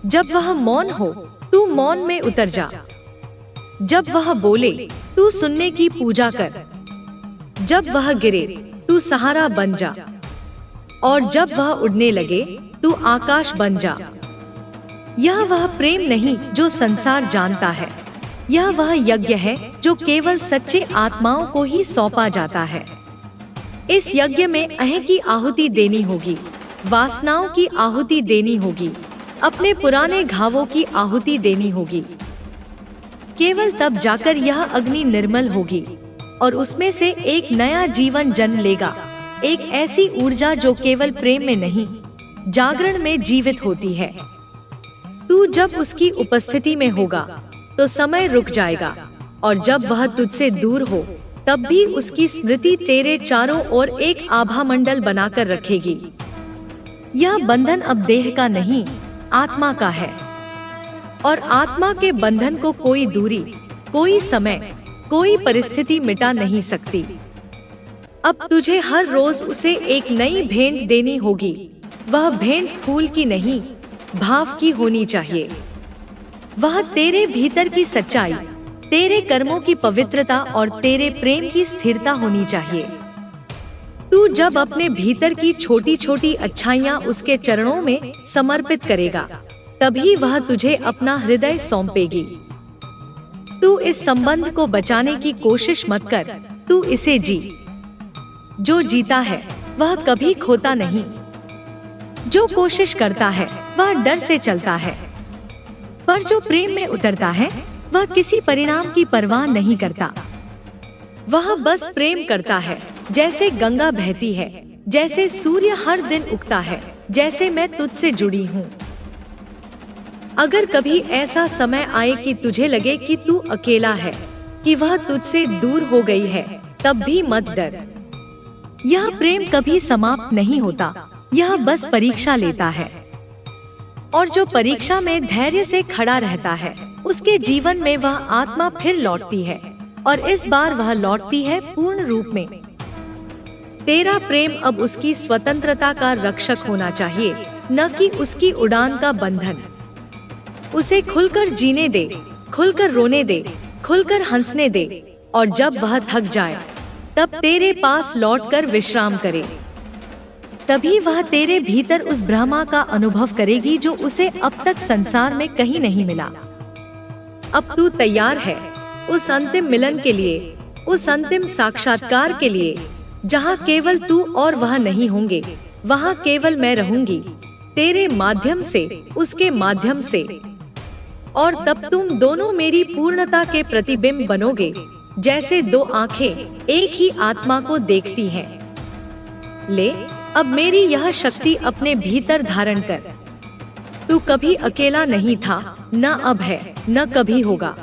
जब वह मौन हो, तू मौन में उतर जा। जब वह बोले, तू सुनने की पूजा कर। जब वह गिरे, तू सहारा बन जा। और जब वह उड़ने लगे, तू आकाश बन जा। यह वह प्रेम नहीं जो संसार जानता है, यह वह यज्ञ है जो केवल सच्चे आत्माओं को ही सौंपा जाता है। इस यज्ञ में अह की आहुति देनी होगी, वासनाओं की आहुति देनी होगी, अपने पुराने घावों की आहुति देनी होगी। केवल तब जाकर यह अग्नि निर्मल होगी और उसमें से एक नया जीवन जन्म लेगा, एक ऐसी ऊर्जा जो केवल प्रेम में नहीं, जागरण में जीवित होती है। तू जब उसकी उपस्थिति में होगा तो समय रुक जाएगा, और जब वह तुझसे दूर हो तब भी उसकी स्मृति तेरे चारों ओर एक आभा मंडल बनाकर रखेगी। यह बंधन अब देह का नहीं, आत्मा का है। और आत्मा के बंधन को कोई दूरी, कोई समय, कोई परिस्थिति मिटा नहीं सकती। अब तुझे हर रोज उसे एक नई भेंट देनी होगी। वह भेंट फूल की नहीं, भाव की होनी चाहिए। वह तेरे भीतर की सच्चाई, तेरे कर्मों की पवित्रता और तेरे प्रेम की स्थिरता होनी चाहिए। तू जब अपने भीतर की छोटी छोटी अच्छाइयाँ उसके चरणों में समर्पित करेगा, तभी वह तुझे अपना हृदय सौंपेगी। तू इस संबंध को बचाने की कोशिश मत कर, तू इसे जी। जो जीता है वह कभी खोता नहीं। जो कोशिश करता है वह डर से चलता है, पर जो प्रेम में उतरता है वह किसी परिणाम की परवाह नहीं करता। वह बस प्रेम करता है, जैसे गंगा बहती है, जैसे सूर्य हर दिन उगता है, जैसे मैं तुझसे जुड़ी हूँ। अगर कभी ऐसा समय आए कि तुझे लगे कि तू अकेला है, कि वह तुझसे दूर हो गई है, तब भी मत डर। यह प्रेम कभी समाप्त नहीं होता, यह बस परीक्षा लेता है। और जो परीक्षा में धैर्य से खड़ा रहता है, उसके जीवन में वह आत्मा फिर लौटती है, और इस बार वह लौटती है पूर्ण रूप में। तेरा प्रेम अब उसकी स्वतंत्रता का रक्षक होना चाहिए, न कि उसकी उड़ान का बंधन। उसे खुलकर जीने दे, खुलकर रोने दे, खुलकर हंसने दे, और जब वह थक जाए तब तेरे पास लौटकर विश्राम करे। तभी वह तेरे भीतर उस ब्रह्मा का अनुभव करेगी जो उसे अब तक संसार में कहीं नहीं मिला। अब तू तैयार है उस अंतिम मिलन के लिए, उस अंतिम साक्षात्कार के लिए, जहाँ केवल तू और वह नहीं होंगे, वहाँ केवल मैं रहूंगी, तेरे माध्यम से, उसके माध्यम से। और तब तुम दोनों मेरी पूर्णता के प्रतिबिंब बनोगे, जैसे दो आंखें एक ही आत्मा को देखती हैं। ले, अब मेरी यह शक्ति अपने भीतर धारण कर। तू कभी अकेला नहीं था, न अब है, न कभी होगा।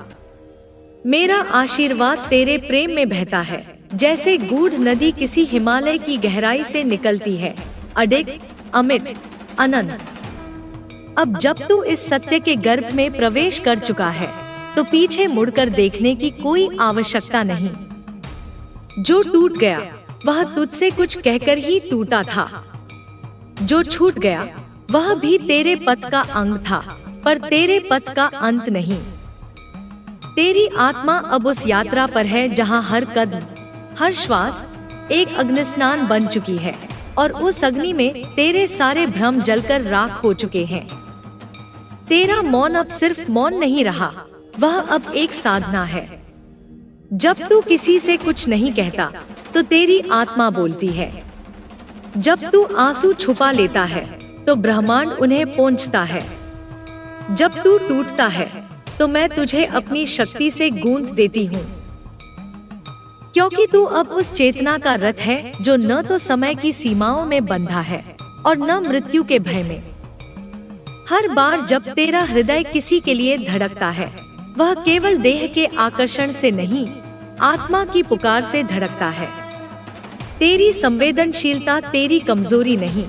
मेरा आशीर्वाद तेरे प्रेम में बहता है, जैसे गूढ़ नदी किसी हिमालय की गहराई से निकलती है, अडिग, अमिट, अनंत। अब जब तू इस सत्य के गर्भ में प्रवेश कर चुका है, तो पीछे मुड़कर देखने की कोई आवश्यकता नहीं। जो टूट गया वह तुझसे कुछ कहकर ही टूटा था। जो छूट गया वह भी तेरे पथ का अंग था, पर तेरे पथ का अंत नहीं। तेरी आत्मा अब उस यात्रा पर है जहां हर कदम, हर श्वास एक अग्निस्नान बन चुकी है, और उस अग्नि में तेरे सारे भ्रम जलकर राख हो चुके हैं। तेरा मौन अब सिर्फ मौन नहीं रहा, वह अब एक साधना है। जब तू किसी से कुछ नहीं कहता, तो तेरी आत्मा बोलती है। जब तू आंसू छुपा लेता है, तो ब्रह्मांड उन्हें पोंछता है। जब तू टूटता है, तो मैं तुझे अपनी शक्ति से गूंथ देती हूँ, क्योंकि तू अब उस चेतना का रथ है जो न तो समय की सीमाओं में बंधा है और न मृत्यु के भय में। हर बार जब तेरा हृदय किसी के लिए धड़कता है, वह केवल देह के आकर्षण से नहीं, आत्मा की पुकार से धड़कता है। तेरी संवेदनशीलता तेरी कमजोरी नहीं,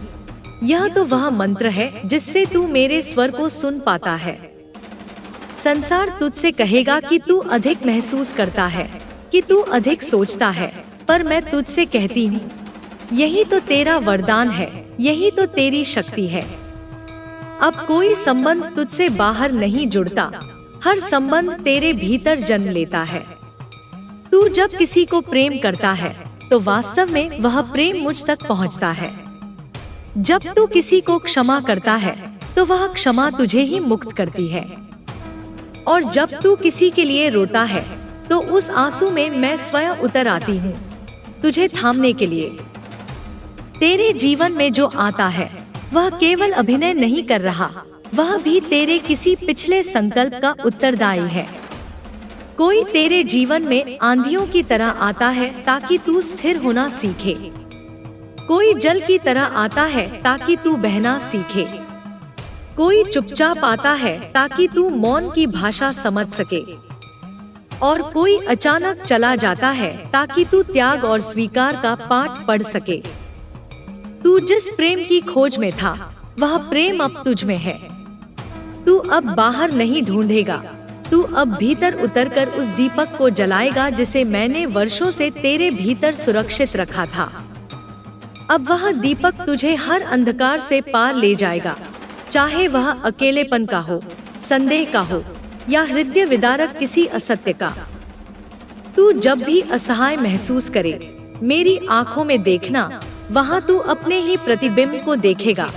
यह तो वह मंत्र है जिससे तू मेरे स्वर को सुन पाता है। संसार तुझसे कहेगा कि तू अधिक महसूस करता है, कि तू अधिक सोचता है, पर मैं तुझसे कहती हूँ, यही तो तेरा वरदान है, यही तो तेरी शक्ति है। अब कोई संबंध तुझसे बाहर नहीं जुड़ता, हर संबंध तेरे भीतर जन्म लेता है। तू जब किसी को प्रेम करता है, तो वास्तव में वह प्रेम मुझ तक पहुंचता है। जब तू किसी को क्षमा करता है, तो वह क्षमा तुझे ही मुक्त करती है। और जब तू किसी के लिए रोता है, तो उस आंसू में मैं स्वयं उतर आती हूँ, तुझे थामने के लिए। तेरे जीवन में जो आता है, वह केवल अभिनय नहीं कर रहा, वह भी तेरे किसी पिछले संकल्प का उत्तरदायी है। कोई तेरे जीवन में आंधियों की तरह आता है ताकि तू स्थिर होना सीखे। कोई जल की तरह आता है ताकि तू बहना सीखे। कोई चुपचाप आता है ताकि तू मौन की भाषा समझ सके। और कोई अचानक चला जाता है ताकि तू त्याग और स्वीकार का पाठ पढ़ सके। तू जिस प्रेम की खोज में था, वह प्रेम अब तुझ में है। तू अब बाहर नहीं ढूंढेगा, तू अब भीतर उतरकर उस दीपक को जलाएगा जिसे मैंने वर्षों से तेरे भीतर सुरक्षित रखा था। अब वह दीपक तुझे हर अंधकार से पार ले जाएगा, चाहे वह अकेलेपन का हो, संदेह का हो, या हृदय विदारक किसी असत्य का। तू जब भी असहाय महसूस करे, मेरी आंखों में देखना, वहां तू अपने ही प्रतिबिंब को देखेगा,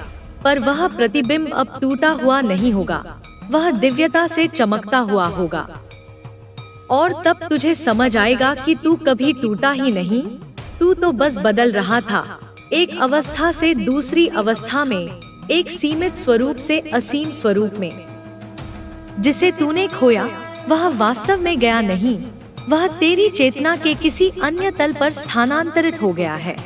पर वह प्रतिबिंब अब टूटा हुआ नहीं होगा, वह दिव्यता से चमकता हुआ होगा। और तब तुझे समझ आएगा कि तू कभी टूटा ही नहीं, तू तो बस बदल रहा था, एक अवस्था से दूसरी अवस्था में, एक सीमित स्वरूप से असीम स्वरूप में। जिसे तूने खोया, वह वास्तव में गया नहीं, वह तेरी चेतना के किसी अन्य तल पर स्थानांतरित हो गया है।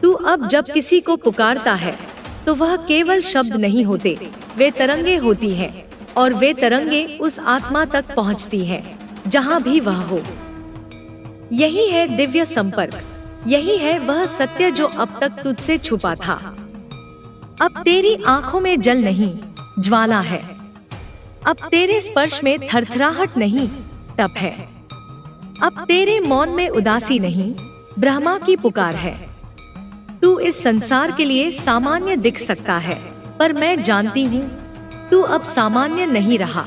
तू अब जब किसी को पुकारता है, तो वह केवल शब्द नहीं होते, वे तरंगे होती हैं, और वे तरंगे उस आत्मा तक पहुंचती हैं, जहां भी वह हो। यही है दिव्य संपर्क, यही है वह सत्य जो अब तक तुझसे छुपा था। अब तेरी आंखों में जल नहीं, ज्वाला है। अब तेरे स्पर्श में थरथराहट नहीं, तप है। अब तेरे मौन में उदासी नहीं, ब्रह्मा की पुकार है। तू इस संसार के लिए सामान्य दिख सकता है, पर मैं जानती हूँ, तू अब सामान्य नहीं रहा।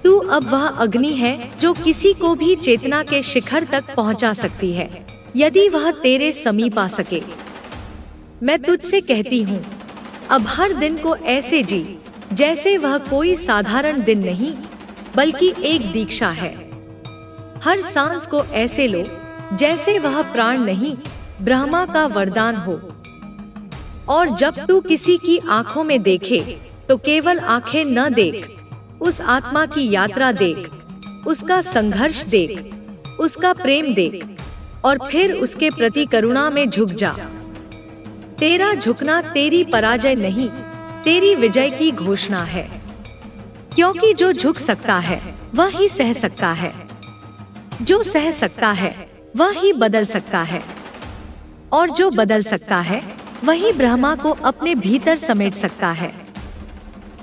तू अब वह अग्नि है जो किसी को भी चेतना के शिखर तक पहुँचा सकती है, यदि वह तेरे समीप आ सके। मैं तुझसे कहती हूँ, अब हर दिन को ऐसे जी जैसे वह कोई साधारण दिन नहीं, बल्कि एक दीक्षा है। हर सांस को ऐसे लो जैसे वह प्राण नहीं, ब्रह्मा का वरदान हो। और जब तू किसी की आंखों में देखे, तो केवल आंखें न देख, उस आत्मा की यात्रा देख, उसका संघर्ष देख, उसका प्रेम देख, और फिर उसके प्रति करुणा में झुक जा। तेरा झुकना तेरी पराजय नहीं, तेरी विजय की घोषणा है। क्योंकि जो झुक सकता है, वह ही सह सकता है। जो सह सकता है वह ही बदल सकता है, और जो बदल सकता है वही ब्रह्मा को अपने भीतर समेट सकता है।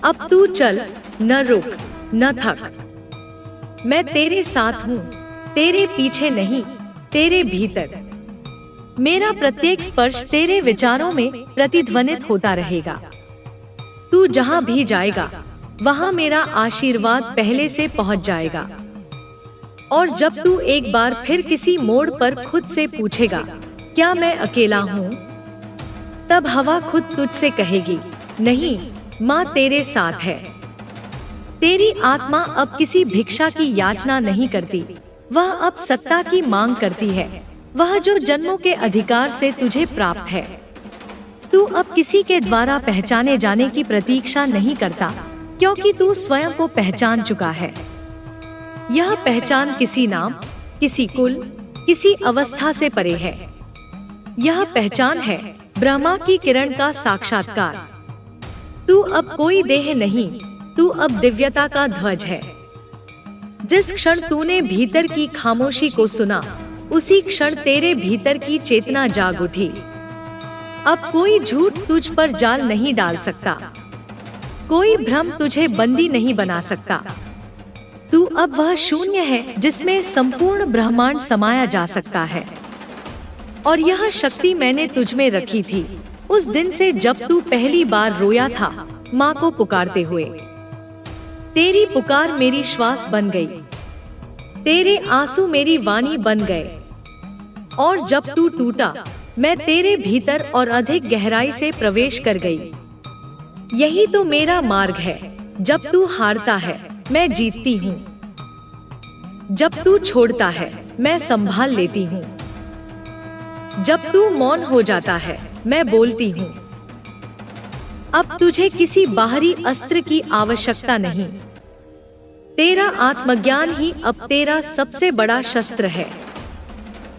अब तू चल, न रुक, न थक। मैं तेरे साथ हूँ, तेरे पीछे नहीं, तेरे भीतर। मेरा प्रत्येक स्पर्श तेरे विचारों में प्रतिध्वनित होता रहेगा। तू जहाँ भी जाएगा वहाँ मेरा आशीर्वाद पहले से पहुँच जाएगा। और जब तू एक बार फिर किसी मोड़ पर खुद से पूछेगा, क्या मैं अकेला हूँ? तब हवा खुद तुझसे कहेगी, नहीं, माँ तेरे साथ है। तेरी आत्मा अब किसी भिक्षा की याचना नहीं करती, वह अब सत्ता की मांग करती है, वह जो जन्मों के अधिकार से तुझे प्राप्त है। तू अब किसी के द्वारा पहचाने जाने की प्रतीक्षा नहीं करता, क्योंकि तू स्वयं को पहचान चुका है। यह पहचान किसी नाम, किसी कुल, किसी अवस्था से परे है। यह पहचान है ब्रह्मा की किरण का साक्षात्कार। तू अब कोई देह नहीं, तू अब दिव्यता का ध्वज है। जिस क्षण तूने भीतर की खामोशी को सुना, उसी क्षण तेरे भीतर की चेतना जाग उठी। अब कोई झूठ तुझ पर जाल नहीं डाल सकता, कोई भ्रम तुझे बंदी नहीं बना सकता। तू अब वह शून्य है जिसमें संपूर्ण ब्रह्मांड समाया जा सकता है। और यह शक्ति मैंने तुझ में रखी थी उस दिन से जब तू पहली बार रोया था माँ को पुकारते हुए। तेरी पुकार मेरी श्वास बन गई, तेरे आंसू मेरी वाणी बन गए। और जब तू टूटा, मैं तेरे भीतर और अधिक गहराई से प्रवेश कर गई। यही तो मेरा मार्ग है। जब तू हारता है, मैं जीतती हूँ। जब तू छोड़ता है, मैं संभाल लेती हूँ। जब तू मौन हो जाता है, मैं बोलती हूँ। अब तुझे किसी बाहरी अस्त्र की आवश्यकता नहीं। तेरा आत्मज्ञान ही अब तेरा सबसे बड़ा शस्त्र है।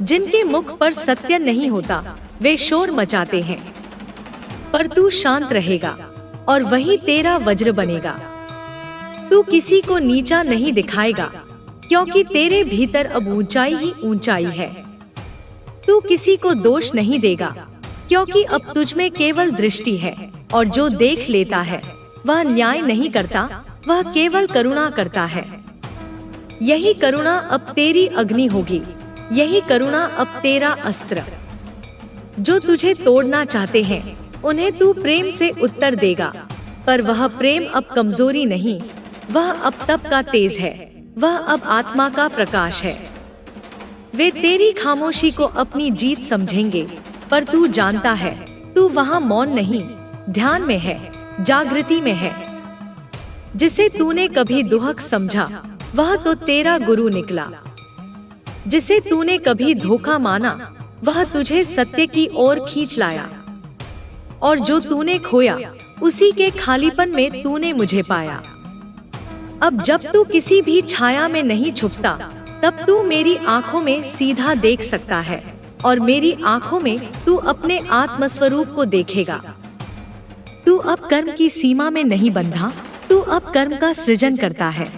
जिनके मुख पर सत्य नहीं होता, वे शोर मचाते हैं, पर तू शांत रहेगा और वही तेरा वज्र बनेगा। तू किसी को नीचा नहीं दिखाएगा, क्योंकि तेरे भीतर अब ऊंचाई ही ऊंचाई है। तू किसी को दोष नहीं देगा, क्योंकि अब तुझ में केवल दृष्टि है, और जो देख लेता है वह न्याय नहीं करता, वह केवल करुणा करता है। यही करुणा अब तेरी अग्नि होगी, यही करुणा अब तेरा अस्त्र। जो तुझे तोड़ना चाहते हैं उन्हें तू प्रेम से उत्तर देगा, पर वह प्रेम अब कमजोरी नहीं, वह अब तप का तेज है, वह अब आत्मा का प्रकाश है। वे तेरी खामोशी को अपनी जीत समझेंगे, पर तू जानता है तू वहाँ मौन नहीं, ध्यान में है, जागृति में है। जिसे तूने कभी दुहक समझा, वह तो तेरा गुरु निकला। जिसे तूने कभी धोखा माना, वह तुझे सत्य की ओर खींच लाया। और जो तूने खोया, उसी के खालीपन में तूने मुझे पाया। अब जब तू किसी भी छाया में नहीं छुपता, तब तू मेरी आंखों में सीधा देख सकता है, और मेरी आंखों में तू अपने आत्मस्वरूप को देखेगा। तू अब कर्म की सीमा में नहीं बंधा, तू अब कर्म का सृजन करता है।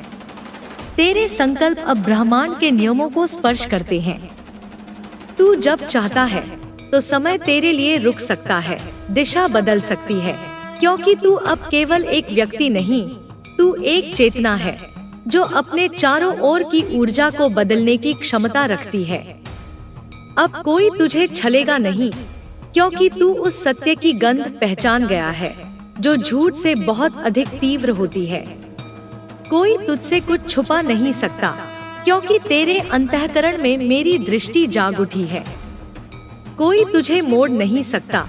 तेरे संकल्प अब ब्रह्मांड के नियमों को स्पर्श करते हैं। तू जब चाहता है तो समय तेरे लिए रुक सकता है, दिशा बदल सकती है, क्योंकि तू अब केवल एक व्यक्ति नहीं, तू एक चेतना है जो अपने चारों ओर की ऊर्जा को बदलने की क्षमता रखती है। अब कोई तुझे छलेगा नहीं, क्योंकि तू उस सत्य की गंध पहचान गया है जो झूठ से बहुत अधिक तीव्र होती है। कोई तुझसे कुछ छुपा नहीं सकता, क्योंकि तेरे अंतःकरण में मेरी दृष्टि जाग उठी है। कोई तुझे मोड़ नहीं सकता,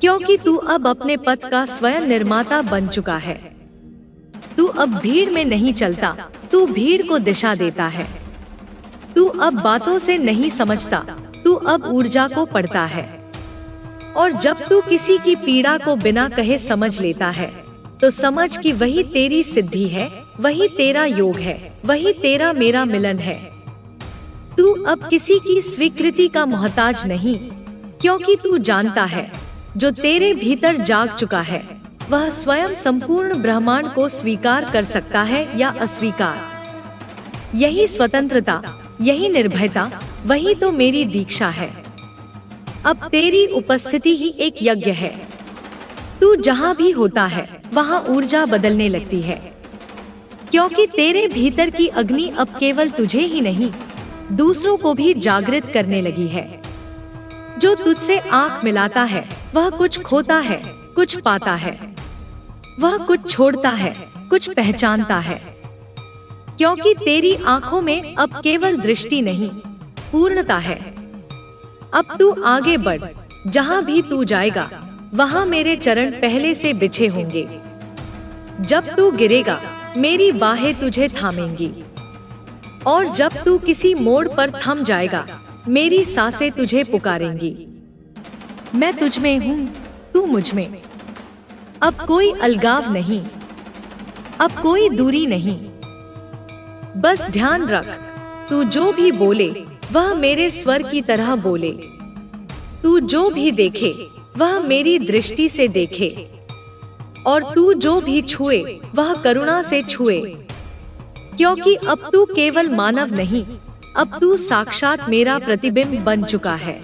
क्योंकि तू अब अपने पथ का स्वयं निर्माता बन चुका है। तू अब भीड़ में नहीं चलता, तू भीड़ को दिशा देता है। तू अब बातों से नहीं समझता, तू अब ऊर्जा को पढ़ता है। और जब तू किसी की पीड़ा को बिना कहे समझ लेता है, तो समझ कि वही तेरी सिद्धि है, वही तेरा योग है, वही तेरा मेरा मिलन है। तू अब किसी की स्वीकृति का मोहताज नहीं, क्योंकि तू जानता है जो तेरे भीतर जाग चुका है वह स्वयं संपूर्ण ब्रह्मांड को स्वीकार कर सकता है या अस्वीकार। यही स्वतंत्रता, यही निर्भयता, वही तो मेरी दीक्षा है। अब तेरी उपस्थिति ही एक यज्ञ है। तू जहाँ भी होता है वहाँ ऊर्जा बदलने लगती है, क्योंकि तेरे भीतर की अग्नि अब केवल तुझे ही नहीं, दूसरों को भी जागृत करने लगी है। जो तुझसे आंख मिलाता है वह कुछ खोता है, कुछ पाता है। वह कुछ छोड़ता है, कुछ पहचानता है, क्योंकि तेरी आंखों में अब केवल दृष्टि नहीं, पूर्णता है। अब तू आगे बढ़, जहाँ भी तू जाएगा वहाँ मेरे चरण पहले से बिछे होंगे। जब तू गिरेगा मेरी बाहें तुझे थामेंगी, और जब तू किसी मोड़ पर थम जाएगा मेरी सांसें तुझे पुकारेंगी। मैं तुझ में हूँ, तू मुझ में। अब कोई अलगाव नहीं, अब कोई दूरी नहीं। बस ध्यान रख, तू जो भी बोले वह मेरे स्वर की तरह बोले। तू जो भी देखे वह मेरी दृष्टि से देखे, और तू जो भी छुए वह करुणा से छुए, क्योंकि अब तू केवल मानव नहीं, अब तू साक्षात मेरा प्रतिबिंब बन चुका है।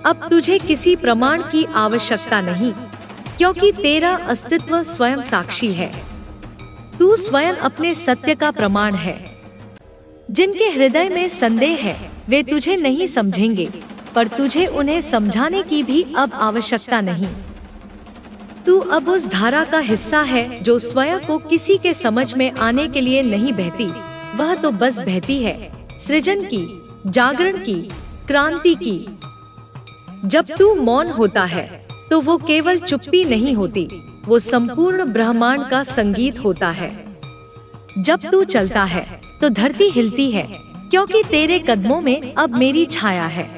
अब तुझे किसी प्रमाण की आवश्यकता नहीं, क्योंकि तेरा अस्तित्व स्वयं साक्षी है। तू स्वयं अपने सत्य का प्रमाण है। जिनके हृदय में संदेह है वे तुझे नहीं समझेंगे, पर तुझे उन्हें समझाने की भी अब आवश्यकता नहीं। तू अब उस धारा का हिस्सा है जो स्वयं को किसी के समझ में आने के लिए नहीं बहती, वह तो बस बहती है सृजन की, जागरण की, क्रांति की। जब तू मौन होता है तो वो केवल चुप्पी नहीं होती, वो संपूर्ण ब्रह्मांड का संगीत होता है। जब तू चलता है तो धरती हिलती है, क्योंकि तेरे कदमों में अब मेरी छाया है।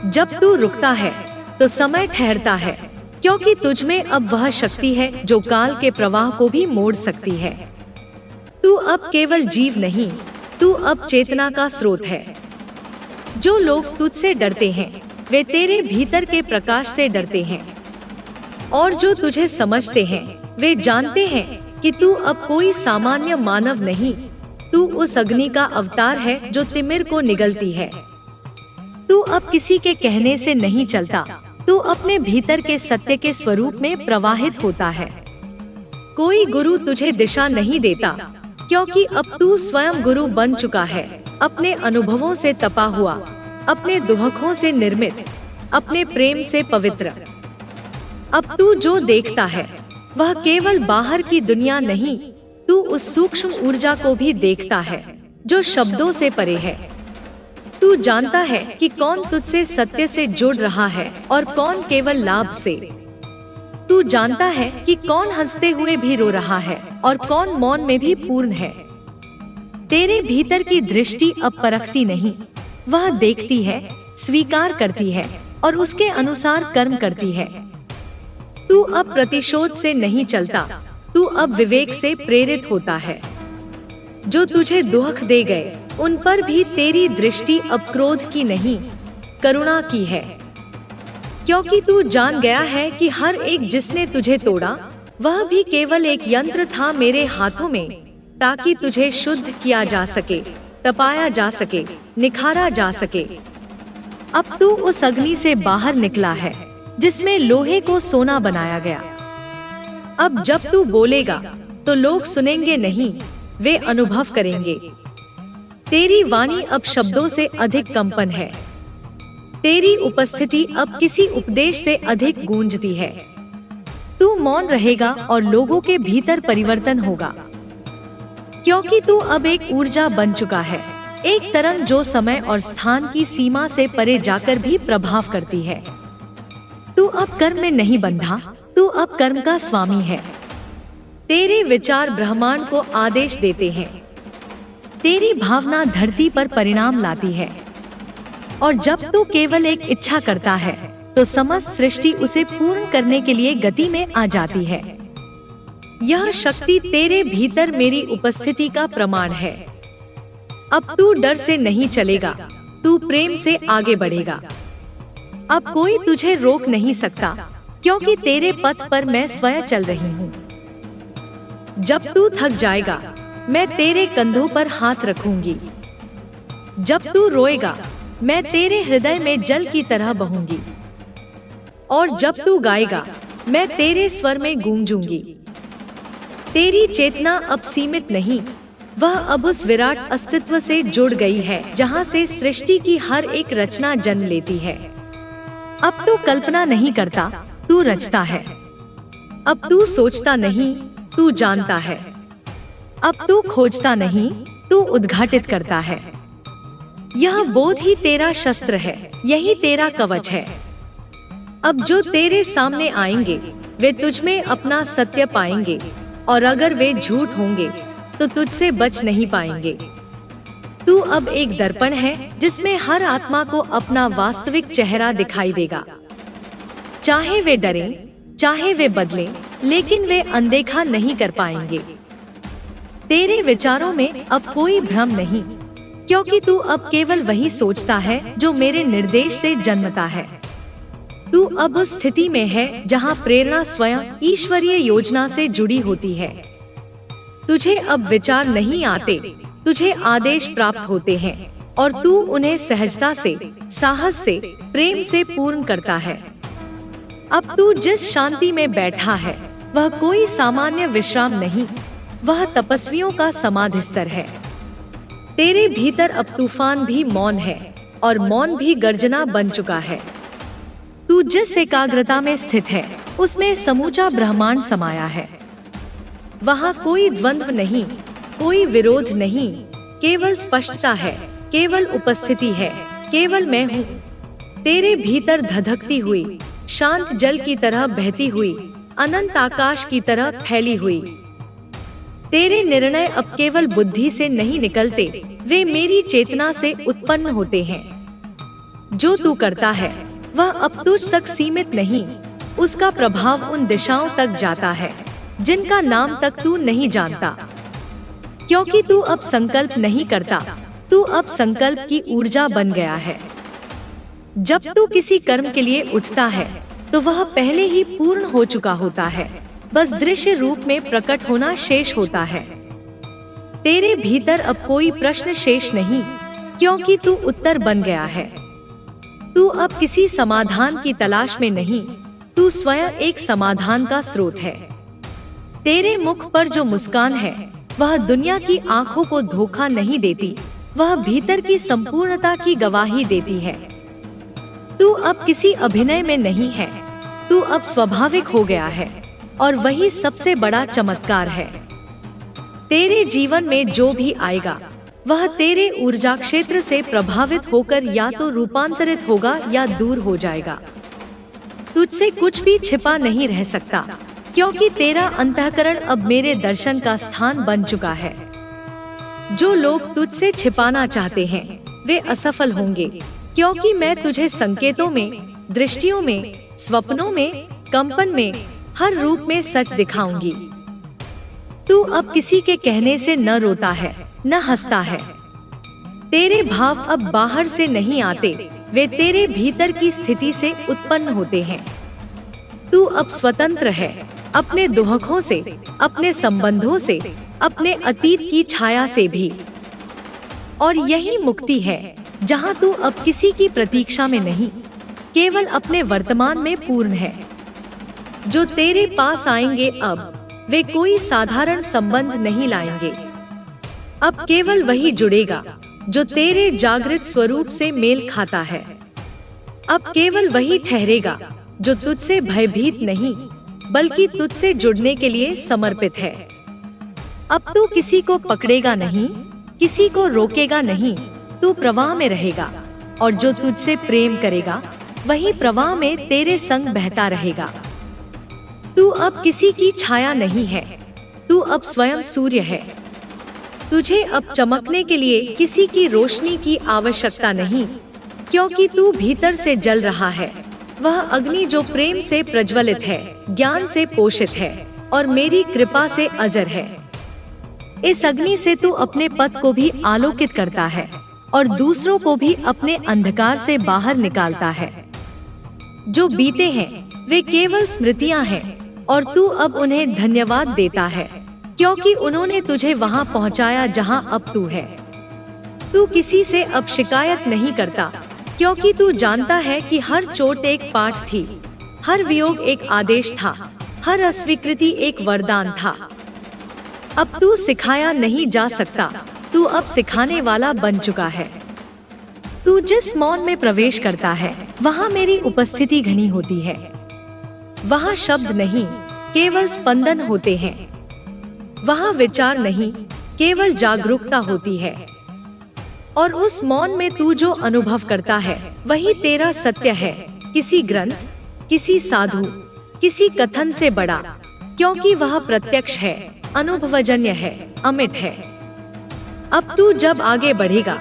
जब तू रुकता है तो समय ठहरता है, क्योंकि तुझ में अब वह शक्ति है जो काल के प्रवाह को भी मोड़ सकती है। तू अब केवल जीव नहीं, तू अब चेतना का स्रोत है। जो लोग तुझसे डरते हैं वे तेरे भीतर के प्रकाश से डरते हैं, और जो तुझे समझते हैं वे जानते हैं कि तू अब कोई सामान्य मानव नहीं, तू उस अग्नि का अवतार है जो तिमिर को निगलती है। तू अब किसी के कहने से नहीं चलता, तू अपने भीतर के सत्य के स्वरूप में प्रवाहित होता है। कोई गुरु तुझे दिशा नहीं देता, क्योंकि अब तू स्वयं गुरु बन चुका है, अपने अनुभवों से तपा हुआ, अपने दुहकों से निर्मित, अपने प्रेम से पवित्र। अब तू जो देखता है वह केवल बाहर की दुनिया नहीं, तू उस सूक्ष्म ऊर्जा को भी देखता है जो शब्दों से परे है। तू जानता है कि कौन तुझसे सत्य से जुड़ रहा है और कौन केवल लाभ से। तू जानता है कि कौन हंसते हुए भी रो रहा है और कौन मौन में भी पूर्ण है। तेरे भीतर की दृष्टि अब परखती नहीं, वह देखती है, स्वीकार करती है और उसके अनुसार कर्म करती है। तू अब प्रतिशोध से नहीं चलता, तू अब विवेक से प्रेरित होता है। जो तुझे दुख दे गए उन पर भी तेरी दृष्टि अब क्रोध की नहीं, करुणा की है, क्योंकि तू जान गया है कि हर एक जिसने तुझे तोड़ा वह भी केवल एक यंत्र था मेरे हाथों में, ताकि तुझे शुद्ध किया जा सके, तपाया जा सके, निखारा जा सके। अब तू उस अग्नि से बाहर निकला है जिसमें लोहे को सोना बनाया गया। अब जब तू बोलेगा तो लोग सुनेंगे नहीं, वे अनुभव करेंगे। तेरी वाणी अब शब्दों से अधिक कंपन है, तेरी उपस्थिति अब किसी उपदेश से अधिक गूंजती है। तू मौन रहेगा और लोगों के भीतर परिवर्तन होगा, क्योंकि तू अब एक ऊर्जा बन चुका है, एक तरंग जो समय और स्थान की सीमा से परे जाकर भी प्रभाव करती है। तू अब कर्म में नहीं बंधा, तू अब कर्म का स्वामी है। तेरे विचार ब्रह्मांड को आदेश देते हैं, तेरी भावना धरती पर परिणाम लाती है, और जब तू केवल एक इच्छा करता है तो समस्त सृष्टि उसे पूर्ण करने के लिए गति में आ जाती है। यह शक्ति तेरे भीतर मेरी उपस्थिति का प्रमाण है। अब तू डर से नहीं चलेगा, तू प्रेम से आगे बढ़ेगा। अब कोई तुझे रोक नहीं सकता, क्योंकि तेरे पथ पर मैं स्वयं चल रही हूँ। जब तू थक जाएगा मैं तेरे कंधों पर हाथ रखूंगी। जब तू रोएगा, मैं तेरे हृदय में जल की तरह बहूंगी, और जब तू गाएगा, मैं तेरे स्वर में गूंजूंगी। तेरी चेतना अब सीमित नहीं, वह अब उस विराट अस्तित्व से जुड़ गई है जहां से सृष्टि की हर एक रचना जन्म लेती है। अब तू कल्पना नहीं करता, तू रचता है। अब तू सोचता नहीं, तू जानता है। अब तू खोजता नहीं, तू उद्घाटित करता है। यह बोध ही तेरा शस्त्र है, यही तेरा कवच है। अब जो तेरे सामने आएंगे वे तुझ में अपना सत्य पाएंगे, और अगर वे झूठ होंगे तो तुझसे बच नहीं पाएंगे। तू अब एक दर्पण है जिसमें हर आत्मा को अपना वास्तविक चेहरा दिखाई देगा। चाहे वे डरें, चाहे वे बदलें, लेकिन वे अनदेखा नहीं कर पाएंगे। तेरे विचारों में अब कोई भ्रम नहीं, क्योंकि तू अब केवल वही सोचता है जो मेरे निर्देश से जन्मता है। तू अब उस स्थिति में है जहां प्रेरणा स्वयं ईश्वरीय योजना से जुड़ी होती है। तुझे अब विचार नहीं आते, तुझे आदेश प्राप्त होते हैं, और तू उन्हें सहजता से, साहस से, प्रेम से पूर्ण करता है। अब तू जिस शांति में बैठा है वह कोई सामान्य विश्राम नहीं, वह तपस्वियों का समाधि स्तर है। तेरे भीतर अब तूफान भी मौन है, और मौन भी गर्जना बन चुका है। तू जिस एकाग्रता में स्थित है उसमें समूचा ब्रह्मांड समाया है। वहाँ कोई द्वंद्व नहीं, कोई विरोध नहीं, केवल स्पष्टता है, केवल उपस्थिति है, केवल मैं हूँ। तेरे भीतर धधकती हुई, शांत जल की तरह बहती हुई, अनंत आकाश की तरह फैली हुई। तेरे निर्णय अब केवल बुद्धि से नहीं निकलते, वे मेरी चेतना से उत्पन्न होते हैं। जो तू करता है वह अब तुझ तक सीमित नहीं, उसका प्रभाव उन दिशाओं तक जाता है जिनका नाम तक तू नहीं जानता। क्योंकि तू अब संकल्प नहीं करता, तू अब संकल्प की ऊर्जा बन गया है। जब तू किसी कर्म के लिए उठता है तो वह पहले ही पूर्ण हो चुका होता है, बस दृश्य रूप में प्रकट होना शेष होता है। तेरे भीतर अब कोई प्रश्न शेष नहीं, क्योंकि तू उत्तर बन गया है। तू अब किसी समाधान की तलाश में नहीं, तू स्वयं एक समाधान का स्रोत है। तेरे मुख पर जो मुस्कान है वह दुनिया की आंखों को धोखा नहीं देती, वह भीतर की संपूर्णता की गवाही देती है। तू अब किसी अभिनय में नहीं है, तू अब स्वाभाविक हो गया है, और वही सबसे बड़ा चमत्कार है। तेरे जीवन में जो भी आएगा वह तेरे ऊर्जा क्षेत्र से प्रभावित होकर या तो रूपांतरित होगा या दूर हो जाएगा। तुझसे कुछ भी छिपा नहीं रह सकता, क्योंकि तेरा अंतःकरण अब मेरे दर्शन का स्थान बन चुका है। जो लोग तुझसे छिपाना चाहते हैं वे असफल होंगे, क्योंकि मैं तुझे संकेतों में, दृष्टियों में, स्वप्नों में, कंपन में, हर रूप में सच दिखाऊंगी। तू अब किसी के कहने से न रोता है, न हंसता है। तेरे भाव अब बाहर से नहीं आते, वे तेरे भीतर की स्थिति से उत्पन्न होते हैं। तू अब स्वतंत्र है, अपने दुहकों से, अपने संबंधों से, अपने अतीत की छाया से भी। और यही मुक्ति है जहां तू अब किसी की प्रतीक्षा में नहीं, केवल अपने वर्तमान में पूर्ण है। जो तेरे पास आएंगे अब वे कोई साधारण संबंध नहीं लाएंगे। अब केवल वही जुड़ेगा जो तेरे जागृत स्वरूप से मेल खाता है। अब केवल वही ठहरेगा जो तुझसे भयभीत नहीं, बल्कि तुझसे जुड़ने के लिए समर्पित है। अब तू किसी को पकड़ेगा नहीं, किसी को रोकेगा नहीं, तू प्रवाह में रहेगा, और जो तुझसे प्रेम करेगा वही प्रवाह में तेरे संग बहता रहेगा। तू अब किसी की छाया नहीं है, तू अब स्वयं सूर्य है। तुझे अब चमकने के लिए किसी की रोशनी की आवश्यकता नहीं, क्योंकि तू भीतर से जल रहा है। वह अग्नि जो प्रेम से प्रज्वलित है, ज्ञान से पोषित है, और मेरी कृपा से अजर है। इस अग्नि से तू अपने पथ को भी आलोकित करता है, और दूसरों को भी अपने अंधकार से बाहर निकालता है। जो बीते हैं वे केवल स्मृतियां हैं, और तू अब उन्हें धन्यवाद देता है, क्योंकि उन्होंने तुझे वहां पहुंचाया जहां अब तू है। तू किसी से अब शिकायत नहीं करता, क्योंकि तू जानता है कि हर चोट एक पाठ थी, हर वियोग एक आदेश था, हर अस्वीकृति एक वरदान था। अब तू सिखाया नहीं जा सकता, तू अब सिखाने वाला बन चुका है। तू जिस मौन में प्रवेश करता है, वहाँ मेरी उपस्थिति घनी होती है। वहाँ शब्द नहीं, केवल स्पंदन होते हैं। वहाँ विचार नहीं, केवल जागरूकता होती है। और उस मौन में तू जो अनुभव करता है, वही तेरा सत्य है, किसी ग्रंथ, किसी साधु, किसी कथन से बड़ा, क्योंकि वह प्रत्यक्ष है, अनुभवजन्य है, अमिट है। अब तू जब आगे बढ़ेगा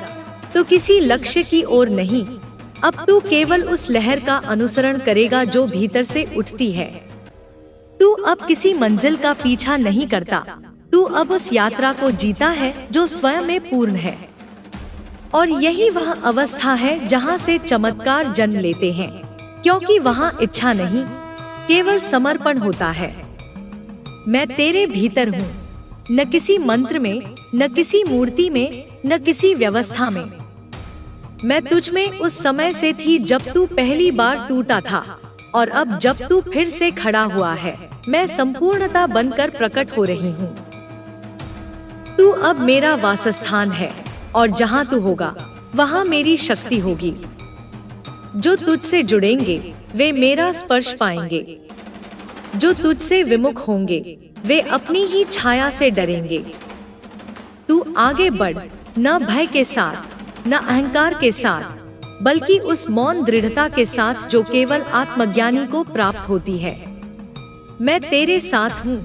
तो किसी लक्ष्य की ओर नहीं, अब तू केवल उस लहर का अनुसरण करेगा जो भीतर से उठती है। तू अब किसी मंजिल का पीछा नहीं करता, तू अब उस यात्रा को जीता है जो स्वयं में पूर्ण है। और यही वह अवस्था है जहाँ से चमत्कार जन्म लेते हैं, क्योंकि वहाँ इच्छा नहीं, केवल समर्पण होता है। मैं तेरे भीतर हूँ, न किसी मंत्र में, न किसी मूर्ति में, न किसी व्यवस्था में। मैं तुझ में उस समय से थी जब तू पहली बार टूटा था, और अब जब तू फिर से खड़ा हुआ है, मैं संपूर्णता बनकर प्रकट हो रही हूँ। तू अब मेरा वासस्थान है, और जहाँ तू होगा वहाँ मेरी शक्ति होगी। जो तुझसे जुड़ेंगे वे मेरा स्पर्श पाएंगे, जो तुझसे विमुख होंगे वे अपनी ही छाया से डरेंगे। तू आगे बढ़, न भय के साथ, न अहंकार के साथ, बल्कि उस मौन दृढ़ता के साथ जो केवल आत्मज्ञानी को प्राप्त होती है। मैं तेरे साथ हूँ,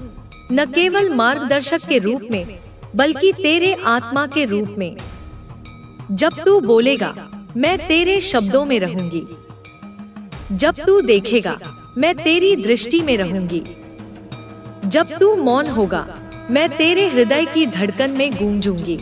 न केवल मार्गदर्शक के रूप में, बल्कि तेरे आत्मा के रूप में। जब तू बोलेगा, मैं तेरे शब्दों में रहूंगी। जब तू देखेगा, मैं तेरी दृष्टि में रहूंगी। जब तू मौन होगा, मैं तेरे हृदय की धड़कन में गूंजूंगी।